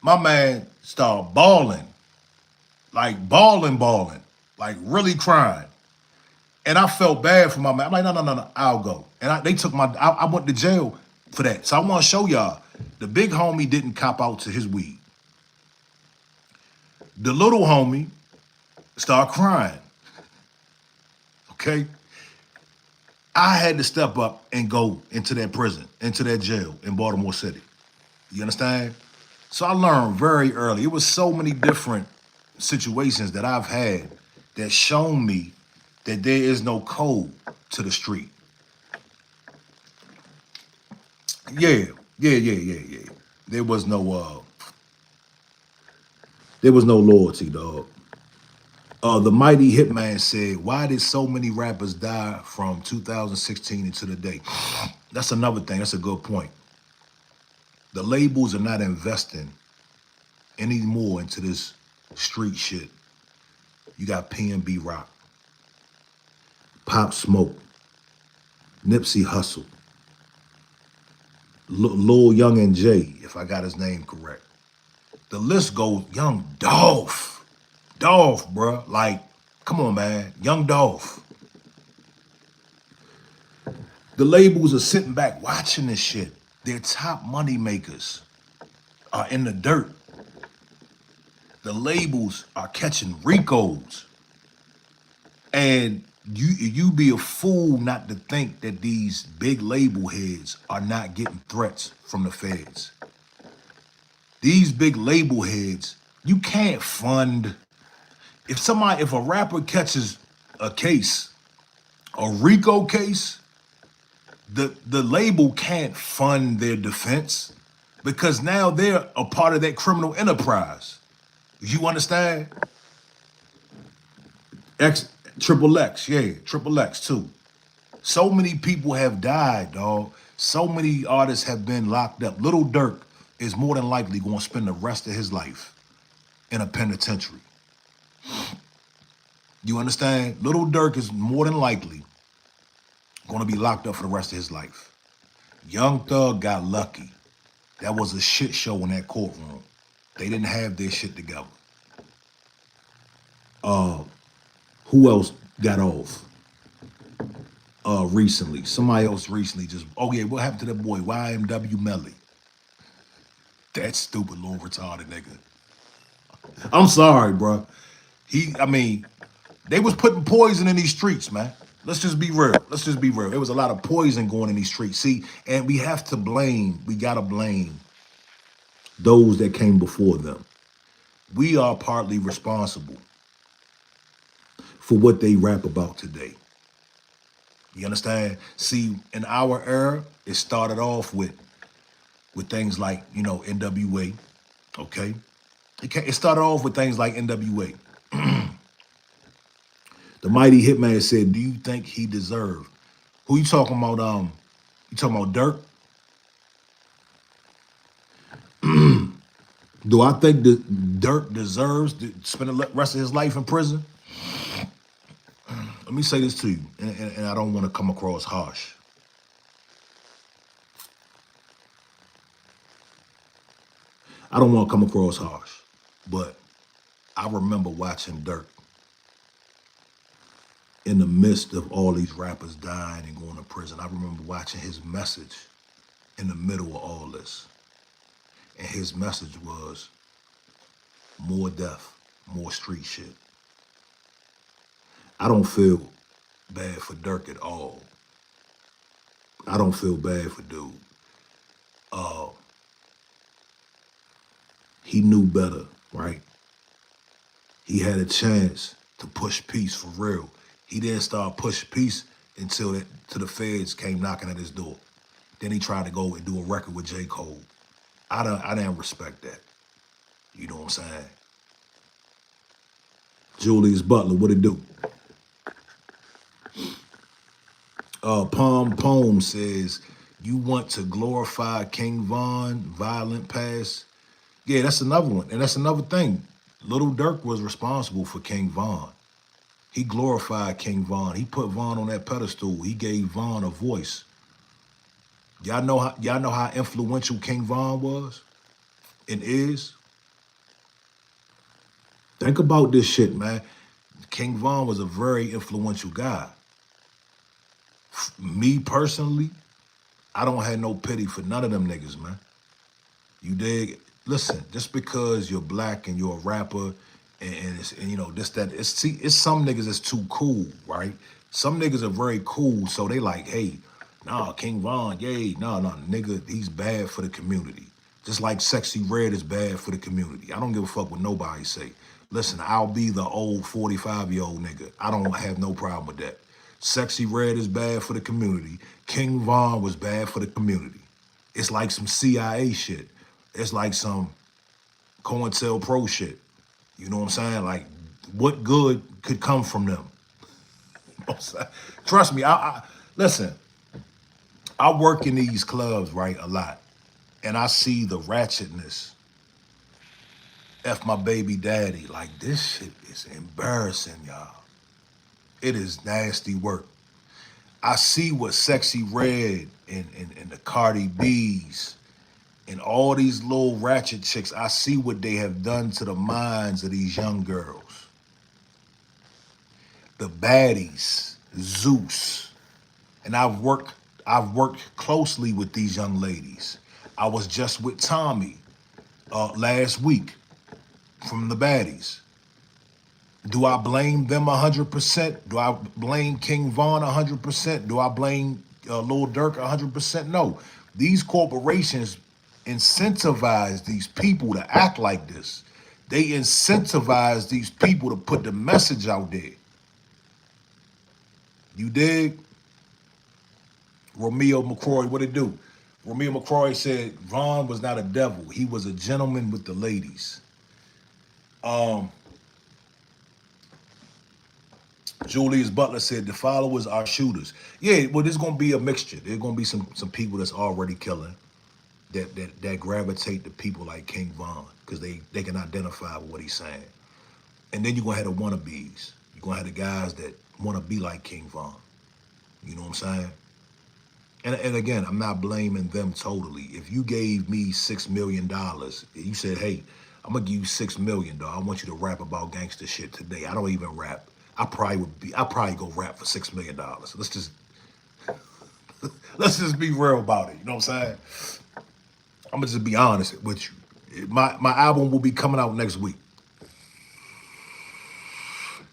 [SPEAKER 1] My man started bawling. Like bawling, like really crying. And I felt bad for my man. I'm like, no, I'll go. And they took I went to jail for that. So I want to show y'all, the big homie didn't cop out to his weed. The little homie started crying. Okay? I had to step up and go into that prison, into that jail in Baltimore City. You understand? So I learned very early. It was so many different situations that I've had that shown me that there is no code to the street. Yeah. There was no loyalty, dog. The mighty Hitman said, why did so many rappers die from 2016 into today? That's another thing. That's a good point. The labels are not investing anymore into this street shit. You got P&B Rock, Pop Smoke, Nipsey Hussle, Lil Young and Jay, if I got his name correct. The list goes, Young Dolph. Dolph, bruh. Like, come on, man. Young Dolph. The labels are sitting back watching this shit. Their top money makers are in the dirt. The labels are catching Ricos. And you be a fool not to think that these big label heads are not getting threats from the feds. These big label heads, you can't fund. If a rapper catches a case, a RICO case, the label can't fund their defense because now they're a part of that criminal enterprise. You understand? Triple X too. So many people have died, dog. So many artists have been locked up. Little Durk is more than likely going to spend the rest of his life in a penitentiary. You understand? Little Durk is more than likely going to be locked up for the rest of his life. Young Thug got lucky. That was a shit show in that courtroom. They didn't have their shit together. Who else got off? Recently. Somebody else recently just, oh yeah, what happened to that boy, YMW Melly? That stupid little retarded nigga. I'm sorry, bro. They was putting poison in these streets, man. Let's just be real. There was a lot of poison going in these streets. See, and we gotta blame those that came before them. We are partly responsible for what they rap about today. You understand? See, in our era, it started off with things like, NWA, okay? It started off with things like NWA. The mighty Hitman said, do you think he deserved? Who you talking about? You talking about Dirk? Do I think that Dirk deserves to spend the rest of his life in prison? Let me say this to you, and I don't want to come across harsh. I don't want to come across harsh, but I remember watching Dirk in the midst of all these rappers dying and going to prison. I remember watching his message in the middle of all this. And his message was more death, more street shit. I don't feel bad for Dirk at all. I don't feel bad for dude. Uh, he knew better, right? He had a chance to push peace for real. He didn't start pushing peace until till the feds came knocking at his door. Then he tried to go and do a record with J. Cole. I didn't respect that. You know what I'm saying? Julius Butler, what it do? Palm Poem says, you want to glorify King Von, violent past? Yeah, that's another one. And that's another thing. Little Dirk was responsible for King Von. He glorified King Von. He put Von on that pedestal. He gave Von a voice. Y'all know how influential King Von was and is? Think about this shit, man. King Von was a very influential guy. Me personally, I don't have no pity for none of them niggas, man. You dig? Listen, just because you're black and you're a rapper and you know this that it's some niggas that's too cool, right? Some niggas are very cool, so they like, hey, nah, King Von, yay, nah, nigga, he's bad for the community. Just like Sexy Red is bad for the community. I don't give a fuck what nobody say. Listen, I'll be the old 45-year-old nigga. I don't have no problem with that. Sexy Red is bad for the community. King Von was bad for the community. It's like some CIA shit. It's like some COINTELPRO shit. You know what I'm saying? Like, what good could come from them? You know what I'm saying? Trust me, listen, I work in these clubs, right, a lot. And I see the ratchetness. F my baby daddy. Like, this shit is embarrassing, y'all. It is nasty work. I see what Sexy Red and the Cardi B's and all these little ratchet chicks, I see what they have done to the minds of these young girls. The baddies, Zeus. And I've worked closely with these young ladies. I was just with Tommy last week from the baddies. Do I blame them 100%? Do I blame King Von 100%? Do I blame Lil Durk 100%? No. These corporations incentivize these people to act like this. They incentivize these people to put the message out there. You dig? Romeo McCrory, what it do? Romeo McCrory said Von was not a devil. He was a gentleman with the ladies. Julius Butler said the followers are shooters. Yeah, well, there's gonna be a mixture. There's gonna be some people that's already killing that gravitate to people like King Von because they can identify with what he's saying. And then you're gonna have the wannabes. You're gonna have the guys that wanna be like King Von. You know what I'm saying? And again, I'm not blaming them totally. If you gave me $6 million, you said, hey, I'm gonna give you $6 million, dog. I want you to rap about gangster shit today. I don't even rap. I probably go rap for $6 million. Let's just be real about it. You know what I'm saying? I'm gonna just be honest with you. My album will be coming out next week.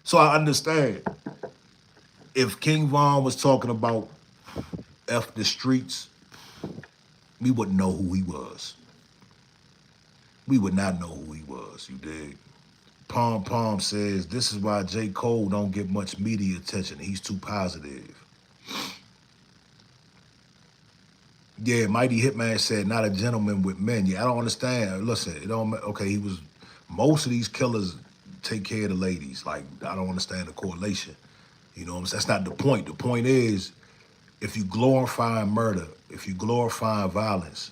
[SPEAKER 1] So I understand if King Von was talking about F the streets, we wouldn't know who he was. We would not know who he was, you dig? Palm Palm says, this is why J. Cole don't get much media attention. He's too positive. Yeah, Mighty Hitman said, not a gentleman with men. Yeah, I don't understand. Listen, it don't, okay, he was, most of these killers take care of the ladies. Like, I don't understand the correlation. You know what I'm saying? That's not the point. The point is, if you glorify murder, if you glorify violence,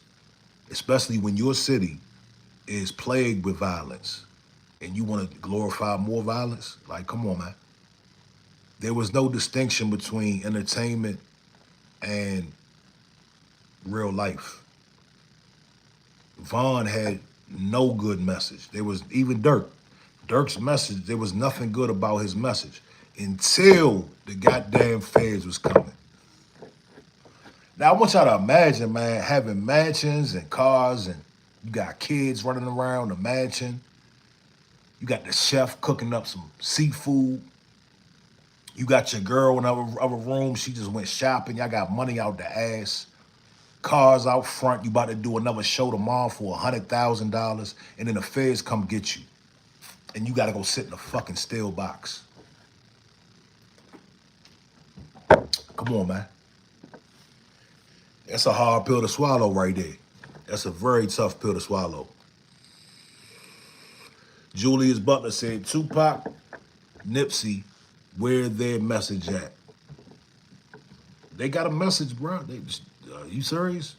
[SPEAKER 1] especially when your city is plagued with violence and you want to glorify more violence, like, come on, man. There was no distinction between entertainment and real life. Von had no good message. There was even Dirk's message, there was nothing good about his message until the goddamn feds was coming. Now I want y'all to imagine, man, having mansions and cars and you got kids running around the mansion. You got the chef cooking up some seafood. You got your girl in other room. She just went shopping. Y'all got money out the ass. Cars out front. You about to do another show tomorrow for $100,000, and then the feds come get you, and you got to go sit in a fucking steel box. Come on, man. That's a hard pill to swallow right there. That's a very tough pill to swallow. Julius Butler said, Tupac, Nipsey, where their message at? They got a message, bro. You serious?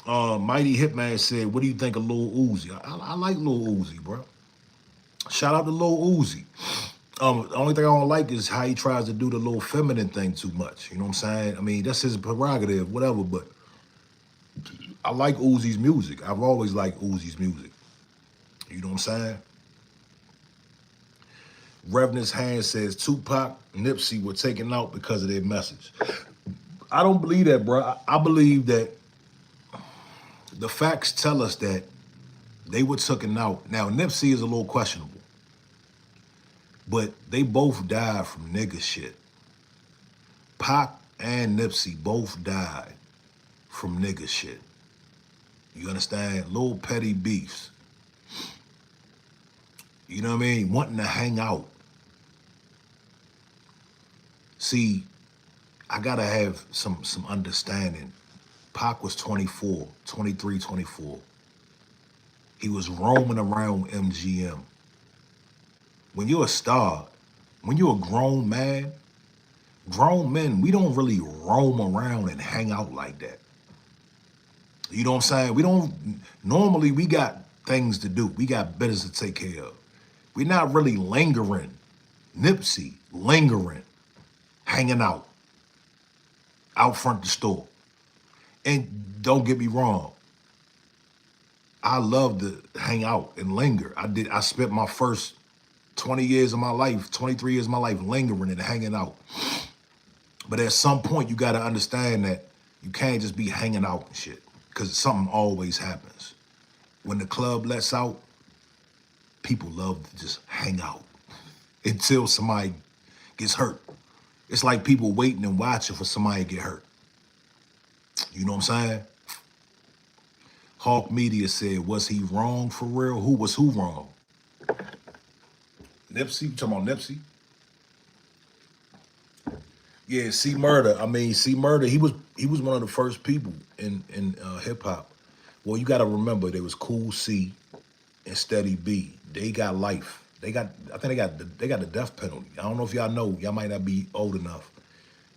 [SPEAKER 1] Mighty Hitman said, what do you think of Lil Uzi? I like Lil Uzi, bro. Shout out to Lil Uzi. The only thing I don't like is how he tries to do the little feminine thing too much. You know what I'm saying? I mean, that's his prerogative, whatever, but I like Uzi's music. I've always liked Uzi's music. You know what I'm saying? Revenant's Hand says Tupac, Nipsey were taken out because of their message. I don't believe that, bro. I believe that the facts tell us that they were taken out. Now, Nipsey is a little questionable, but they both died from nigga shit. Pac and Nipsey both died from nigga shit. You understand? Little petty beefs. You know what I mean? Wanting to hang out. See, I gotta have some understanding. Pac was 24, 23, 24. He was roaming around MGM. When you're a star, when you're a grown man, grown men, we don't really roam around and hang out like that. You know what I'm saying? We don't, normally we got things to do. We got business to take care of. We're not really lingering. Nipsey, lingering, hanging out front the store. And don't get me wrong, I love to hang out and linger. I spent my first 20 years of my life, 23 years of my life lingering and hanging out. But at some point, you got to understand that you can't just be hanging out and shit, because something always happens. When the club lets out, people love to just hang out until somebody gets hurt. It's like people waiting and watching for somebody to get hurt. You know what I'm saying? Hawk Media said, was he wrong for real? Who was who wrong? Nipsey? You talking about Nipsey? Yeah, C Murder. I mean, C Murder, he was one of the first people in hip hop. Well, you gotta remember there was Cool C and Steady B. They got life. I think they got the death penalty. I don't know if y'all know, y'all might not be old enough.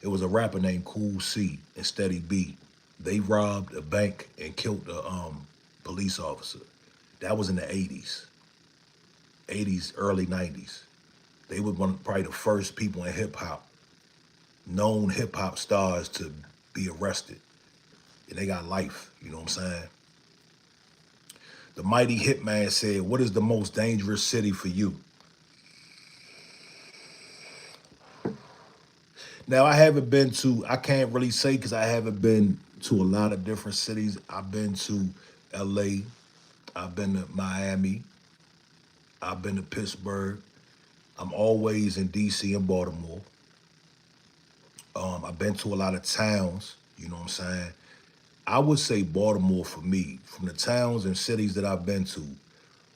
[SPEAKER 1] It was a rapper named Cool C and Steady B. They robbed a bank and killed a police officer. That was in the 80s. 80s, early 90s. They were probably the first people in hip hop, known hip hop stars, to be arrested. And they got life, you know what I'm saying? The Mighty Hitman said, what is the most dangerous city for you? Now, I can't really say because I haven't been to a lot of different cities. I've been to LA, I've been to Miami, I've been to Pittsburgh. I'm always in DC and Baltimore. I've been to a lot of towns, you know what I'm saying? I would say Baltimore for me. From the towns and cities that I've been to,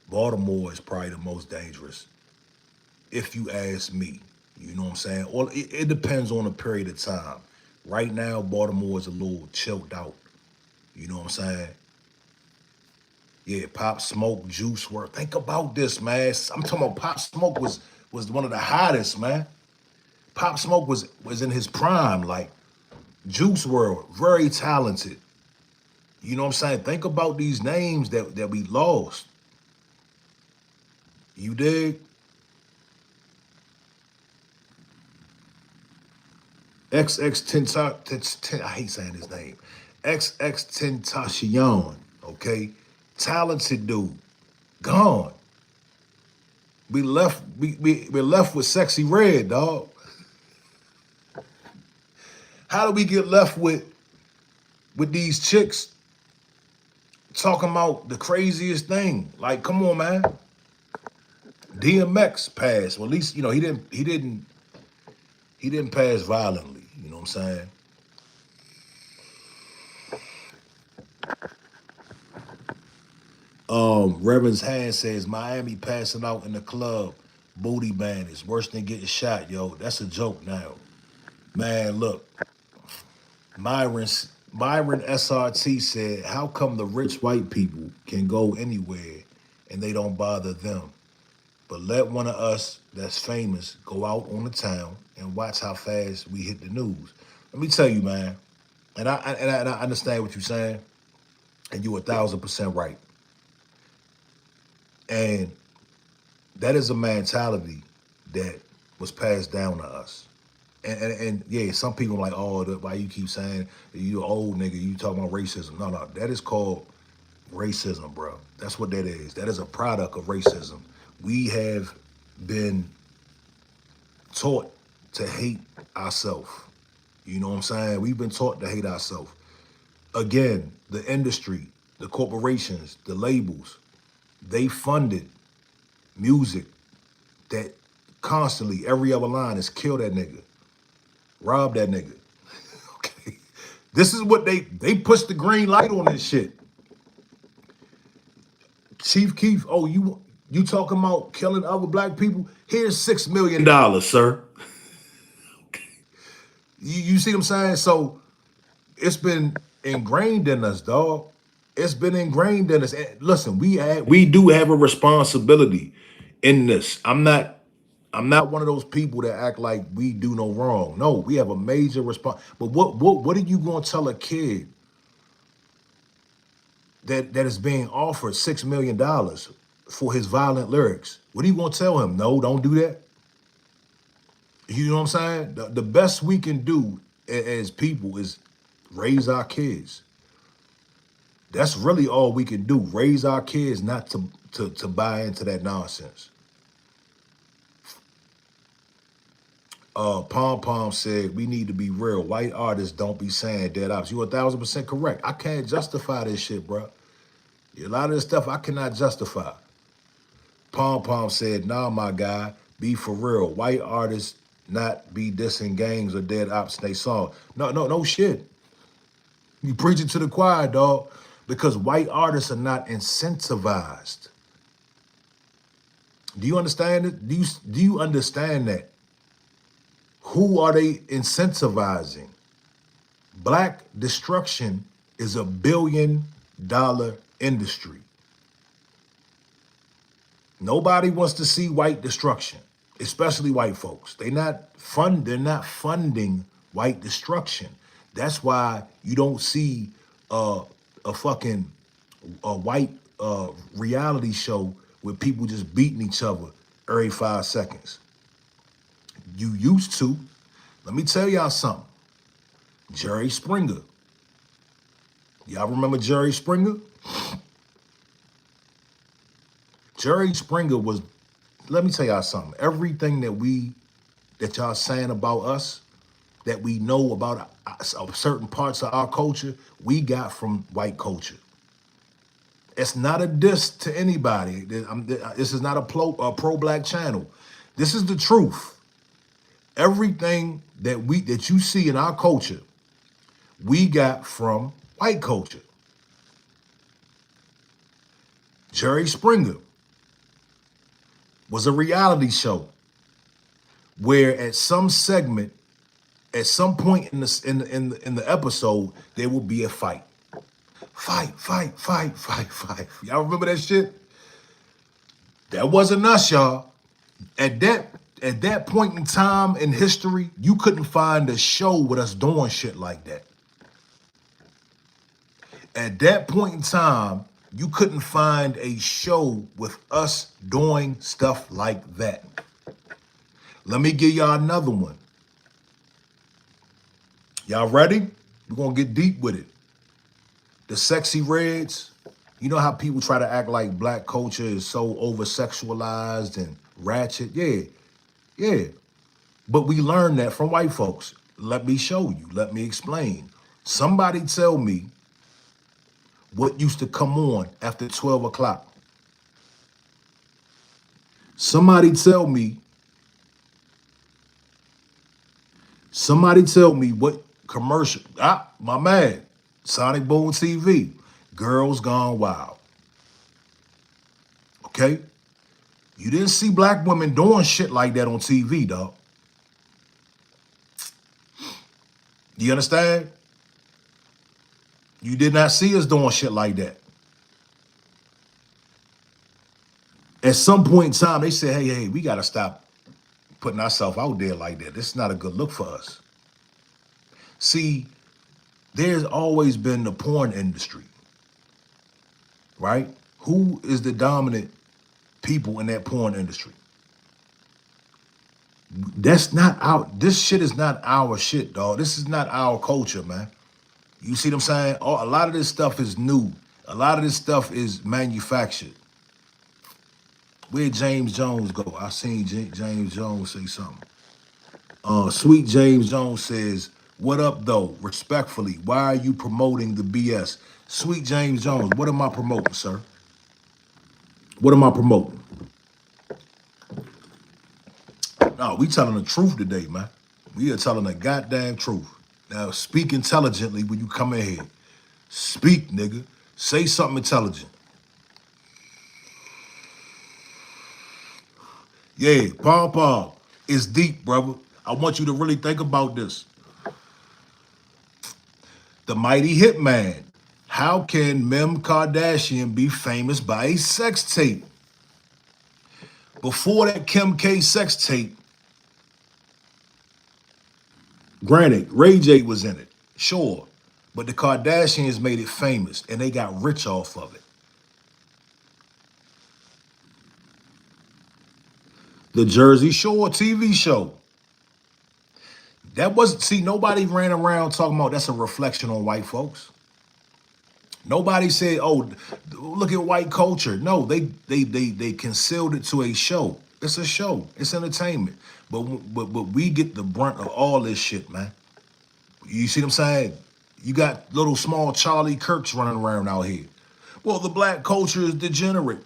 [SPEAKER 1] Baltimore is probably the most dangerous, if you ask me. You know what I'm saying? Or it depends on the period of time. Right now, Baltimore is a little chilled out. You know what I'm saying? Yeah, Pop Smoke, Juice WRLD. Think about this, man. I'm talking about Pop Smoke was one of the hottest, man. Pop Smoke was in his prime, like Juice WRLD, very talented. You know what I'm saying? Think about these names that we lost. You dig? XX10, I hate saying his name. XX Tentacion, okay? Talented dude. Gone. We're left with Sexy Red, dog. How do we get left with these chicks talking about the craziest thing? Like, come on, man. DMX passed. Well, at least, he didn't pass violently. You know what I'm saying? Reverend's Hand says Miami passing out in the club. Booty man is worse than getting shot, yo. That's a joke now. Man, look, Myron Myron SRT said, how come the rich white people can go anywhere and they don't bother them? But let one of us that's famous go out on the town and watch how fast we hit the news. Let me tell you, man, and I understand what you're saying, and you're 1,000% right. And that is a mentality that was passed down to us. And yeah, some people are like, oh, why you keep saying you an old nigga, you talking about racism. No, that is called racism, bro. That's what that is. That is a product of racism. We have been taught to hate ourselves. You know what I'm saying? We've been taught to hate ourselves. Again, the industry, the corporations, the labels, they funded music that constantly, every other line is kill that nigga, rob that nigga. Okay. This is what they pushed the green light on this shit. Chief Keef, oh, you talking about killing other black people? Here's $6 million, sir. You see what I'm saying? So it's been ingrained in us, dog. It's been ingrained in us. And listen, we do have a responsibility in this. I'm not one of those people that act like we do no wrong. No, we have a major response. But what are you gonna tell a kid that is being offered $6 million for his violent lyrics? What are you gonna tell him? No, don't do that. You know what I'm saying? The best we can do as people is raise our kids. That's really all we can do. Raise our kids not to buy into that nonsense. Pom Pom said, we need to be real. White artists don't be saying dead ops. You're 1,000% correct. I can't justify this shit, bro. A lot of this stuff I cannot justify. Pom Pom said, nah, my guy, be for real. White artists not be dissing gangs or dead ops in they song. No shit. You preaching to the choir, dog, because white artists are not incentivized. Do you understand it? Do you understand that? Who are they incentivizing? Black destruction is a $1 billion industry. Nobody wants to see white destruction, especially white folks. They're not funding white destruction. That's why you don't see a fucking white reality show with people just beating each other every 5 seconds. You used to. Let me tell y'all something. Jerry Springer. Y'all remember Jerry Springer? Jerry Springer was, let me tell y'all something. Everything that y'all saying about us, that we know about certain parts of our culture, we got from white culture. It's not a diss to anybody. This is not a pro-black channel. This is the truth. Everything that you see in our culture, we got from white culture. Jerry Springer was a reality show where at some segment, at some point in the episode, there will be a fight. Fight. Y'all remember that shit? That wasn't us, y'all. At that point in time in history, you couldn't find a show with us doing shit like that. At that point in time, you couldn't find a show with us doing stuff like that. Let me give y'all another one. Y'all ready? We're gonna get deep with it. The Sexy Reds, You know how people try to act like black culture is so over sexualized and ratchet? Yeah, yeah. But we learned that from white folks. Let me show you. Let me explain. Somebody tell me what used to come on after 12 o'clock. Somebody tell me, somebody tell me what commercial. My man, Sonic Boom TV, Girls Gone Wild. Okay? You didn't see black women doing shit like that on TV, dog. You understand? You did not see us doing shit like that. At some point in time, they said, hey, we got to stop putting ourselves out there like that. This is not a good look for us. See, there's always been the porn industry, right? Who is the dominant people in that porn industry? That's not this shit is not our shit, dog. This is not our culture, man. You see what I'm saying? A lot of this stuff is new. A lot of this stuff is manufactured. Where'd James Jones go? I seen James Jones say something. Sweet James Jones says, what up, though? Respectfully, why are you promoting the BS? Sweet James Jones, what am I promoting, sir? What am I promoting? No, we telling the truth today, man. We are telling the goddamn truth. Now, speak intelligently when you come in here. Speak, nigga. Say something intelligent. Yeah, Pom, it's deep, brother. I want you to really think about this. The mighty hitman. How can Mem Kardashian be famous by a sex tape? Before that Kim K sex tape, granted, Ray J was in it, sure. But the Kardashians made it famous and they got rich off of it. The Jersey Shore TV show. That wasn't, see, nobody ran around talking about that's a reflection on white folks. Nobody said, oh, look at white culture. No, they concealed it to a show. It's a show. It's entertainment. But we get the brunt of all this shit, man. You see what I'm saying? You got little small Charlie Kirks running around out here. Well, the black culture is degenerate.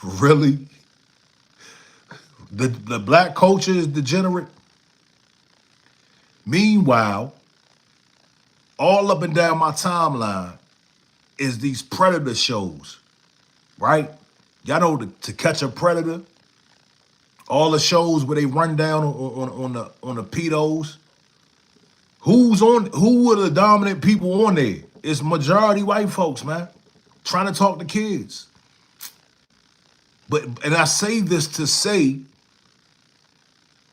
[SPEAKER 1] Really? The black culture is degenerate? Meanwhile, all up and down my timeline is these predator shows, right? Y'all know to catch a predator, all the shows where they run down on the pedos. Who are the dominant people on there? It's majority white folks, man, trying to talk to kids. And I say this to say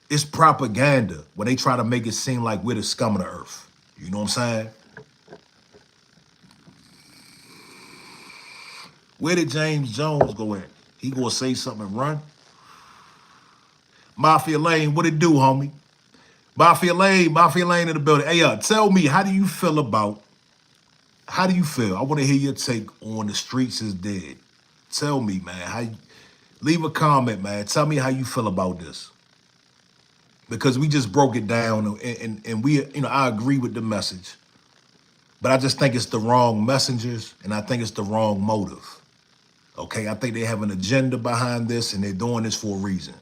[SPEAKER 1] it's propaganda when they try to make it seem like we're the scum of the earth. You know what I'm saying? Where did James Jones go at? He gonna say something and run? Mafia Lane, what it do, homie? Mafia Lane in the building. Hey, tell me, how do you feel? I want to hear your take on The Streets is Dead. Tell me, man, leave a comment, man. Tell me how you feel about this. Because we just broke it down and we, I agree with the message. But I just think it's the wrong messengers and I think it's the wrong motive. Okay, I think they have an agenda behind this and they're doing this for a reason.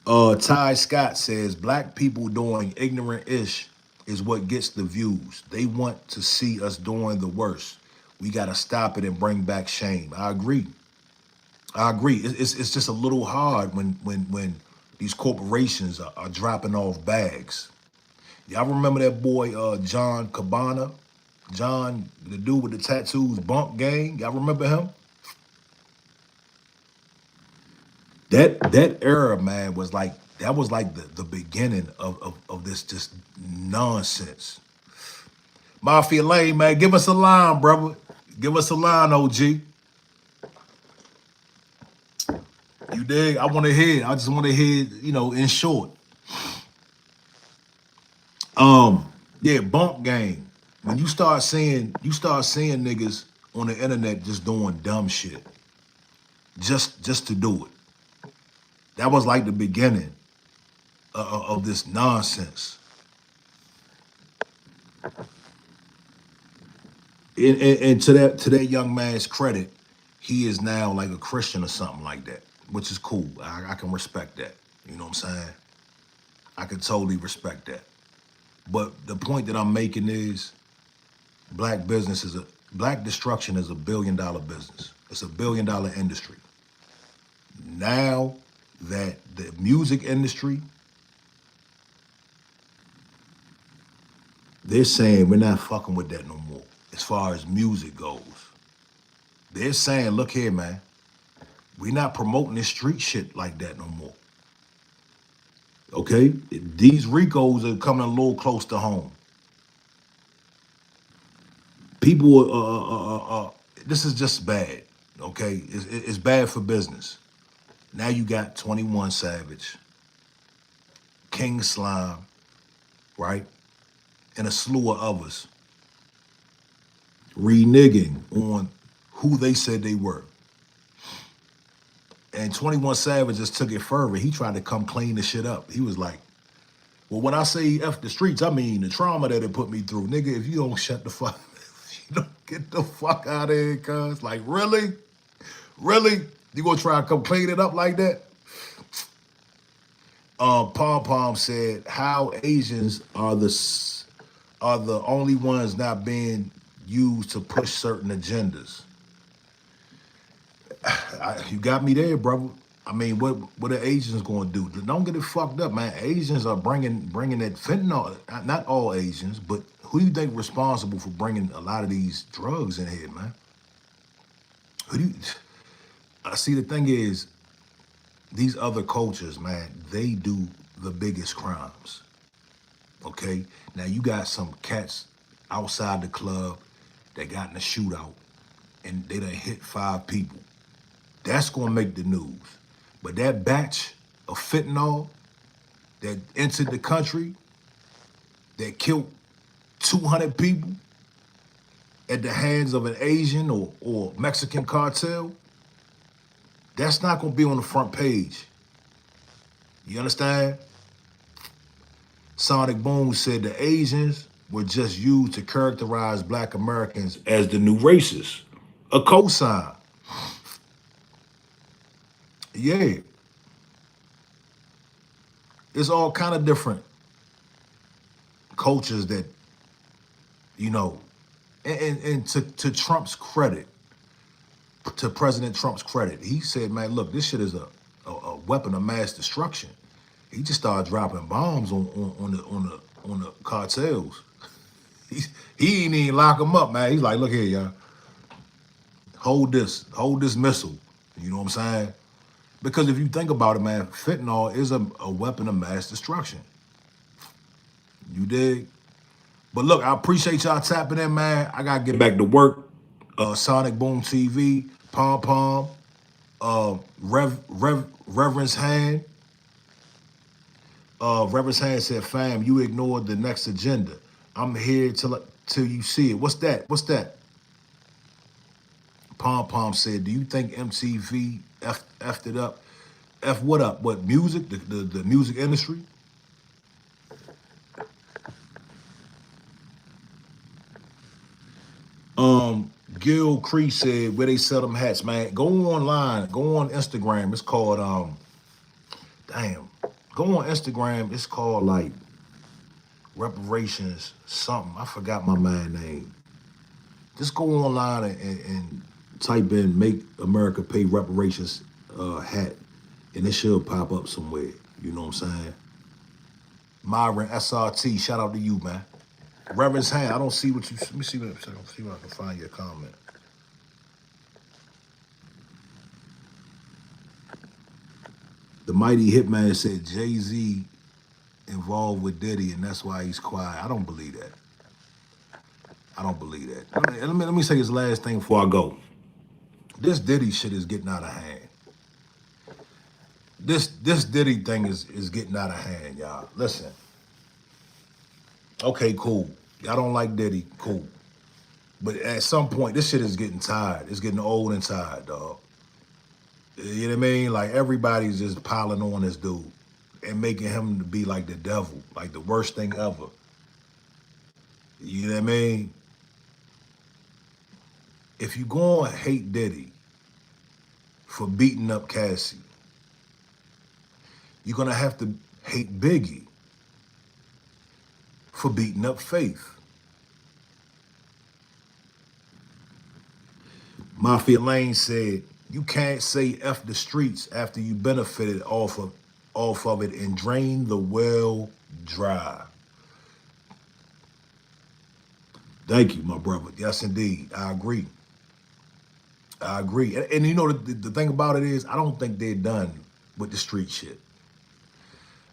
[SPEAKER 1] Ty Scott says, black people doing ignorant-ish is what gets the views. They want to see us doing the worst. We got to stop it and bring back shame. I agree. It's just a little hard when these corporations are dropping off bags. Y'all remember that boy, John Cabana? John, the dude with the tattoos, Bump Gang. Y'all remember him? That era, man, was like the beginning of this just nonsense. Mafia Lane, man, give us a line, brother. Give us a line, OG. You dig? I want to hear. I just want to hear, in short. Yeah, Bump Gang. When you start seeing niggas on the internet just doing dumb shit, just to do it. That was like the beginning of this nonsense. And to that young man's credit, he is now like a Christian or something like that, which is cool. I can respect that. You know what I'm saying? I can totally respect that. But the point that I'm making is black destruction is $1 billion business. It's $1 billion industry. Now that the music industry, they're saying we're not fucking with that no more as far as music goes. They're saying, look here, man, we're not promoting this street shit like that no more. Okay? These Ricos are coming a little close to home. People this is just bad. Okay? It's bad for business. Now you got 21 Savage, King Slime, right? And a slew of others reneging on who they said they were. And 21 Savage just took it further. He tried to come clean the shit up. He was like, well, when I say F the streets, I mean the trauma that it put me through. Nigga, if you don't shut the fuck, if you don't get the fuck out of here, cuz. Like, really? Really? You gonna try to come clean it up like that? Pom Pom said how Asians are the only ones not being used to push certain agendas. You got me there, brother. I mean, what are Asians going to do? Don't get it fucked up, man. Asians are bringing that fentanyl. Not all Asians, but who do you think responsible for bringing a lot of these drugs in here, man? Who do you? I see. The thing is, these other cultures, man, they do the biggest crimes. Okay, now you got some cats outside the club that got in a shootout, and they done hit 5 people. That's gonna make the news. But that batch of fentanyl that entered the country, that killed 200 people at the hands of an Asian or Mexican cartel, that's not gonna be on the front page. You understand? Sonic Boom said the Asians were just used to characterize black Americans as the new racists. A cosign. Yeah. It's all kind of different cultures that, you know, and to Trump's credit, to President Trump's credit, he said, man, look, this shit is a weapon of mass destruction. He just started dropping bombs on the cartels. He ain't even lock them up, man. He's like, look here, y'all. Hold this missile. You know what I'm saying? Because if you think about it, man, fentanyl is a weapon of mass destruction. You dig? But look, I appreciate y'all tapping in, man. I gotta get back to work. Sonic Boom TV, Pom Pom, Reverend's Hand. Reverend's Hand said, fam, you ignored the next agenda. I'm here till you see it. What's that? What's that? Pom Pom said, do you think MTV effed it up? F what up? What, music? The music industry? Gil Cree said, where they sell them hats, man. Go online. Go on Instagram. It's called, damn. Go on Instagram. It's called, like, reparations something. I forgot my man name. Just go online and type in "Make America Pay Reparations" hat, and it should pop up somewhere. You know what I'm saying? Myron SRT, shout out to you, man. Reverend's Hand, I don't see what you. Let me see what I can find your comment. The Mighty Hitman said Jay-Z involved with Diddy, and that's why he's quiet. I don't believe that. I don't believe that. Let me say this last thing before I go. This Diddy shit is getting out of hand. This Diddy thing is getting out of hand, y'all. Listen. Okay, cool. Y'all don't like Diddy, cool. But at some point, this shit is getting tired. It's getting old and tired, dog. You know what I mean? Like everybody's just piling on this dude and making him to be like the devil, like the worst thing ever. You know what I mean? If you go and hate Diddy for beating up Cassie, you're gonna have to hate Biggie for beating up Faith. Mafia Lane said, "You can't say F the streets after you benefited off of it and drain the well dry." Thank you, my brother. Yes, indeed. I agree. I agree. And you know, the thing about it is, I don't think they're done with the street shit.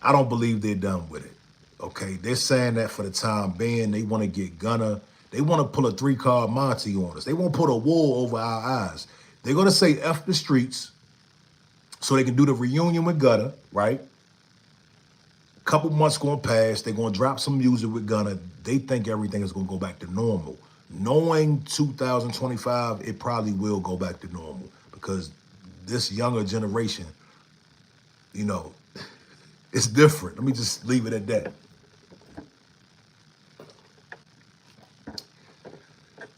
[SPEAKER 1] I don't believe they're done with it. Okay, they're saying that for the time being. They want to get Gunna. They want to pull a 3-card Monty on us. They want to put a wool over our eyes. They're going to say F the streets so they can do the reunion with Gunna, right? A couple months going past, they're going to drop some music with Gunna. They think everything is going to go back to normal. Knowing 2025, it probably will go back to normal because this younger generation, you know, it's different. Let me just leave it at that.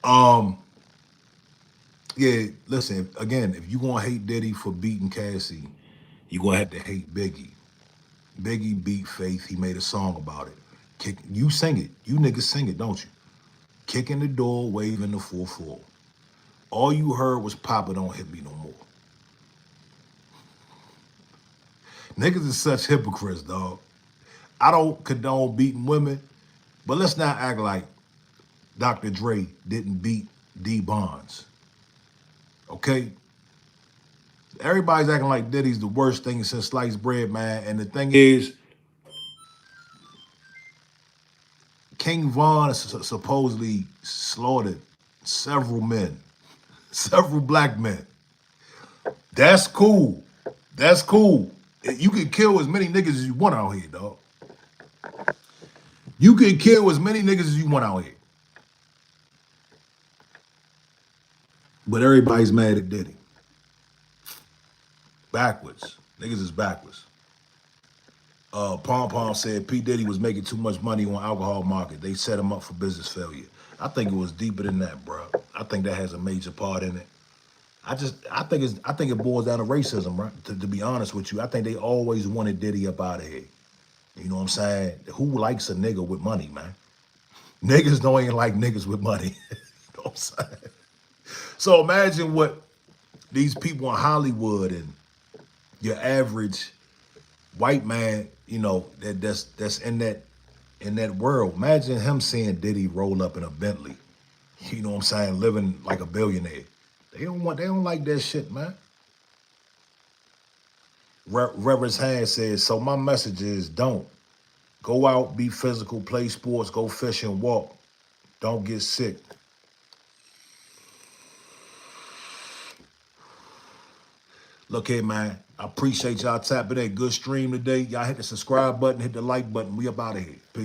[SPEAKER 1] Um, yeah, listen, again, if you gonna hate Diddy for beating Cassie, you gonna have to hate Biggie. Biggie beat Faith. He made a song about it. You sing it. You niggas sing it, don't you? Kicking the door, waving the 4-4. All you heard was Papa Don't Hit Me No More. Niggas is such hypocrites, dog. I don't condone beating women, but let's not act like Dr. Dre didn't beat D Bonds. Okay? Everybody's acting like Diddy's the worst thing since sliced bread, man. And the thing is, King Von supposedly slaughtered several men, several black men. That's cool. That's cool. You can kill as many niggas as you want out here, dog. You can kill as many niggas as you want out here. But everybody's mad at Diddy. Backwards. Niggas is backwards. Pom Pom said P. Diddy was making too much money on alcohol market. They set him up for business failure. I think it was deeper than that, bro. I think that has a major part in it. I think it boils down to racism, right? To be honest with you, I think they always wanted Diddy up out of here. You know what I'm saying? Who likes a nigga with money, man? Niggas don't even like niggas with money. You know what I'm saying? So imagine what these people in Hollywood and your average white man, you know, that's in that world. Imagine him seeing Diddy roll up in a Bentley. You know what I'm saying? Living like a billionaire. They don't like that shit, man. Reverend's Hand says, so my message is don't. Go out, be physical, play sports, go fish and walk. Don't get sick. Look here, man. I appreciate y'all tapping that good stream today. Y'all hit the subscribe button, hit the like button. We up out of here. Peace.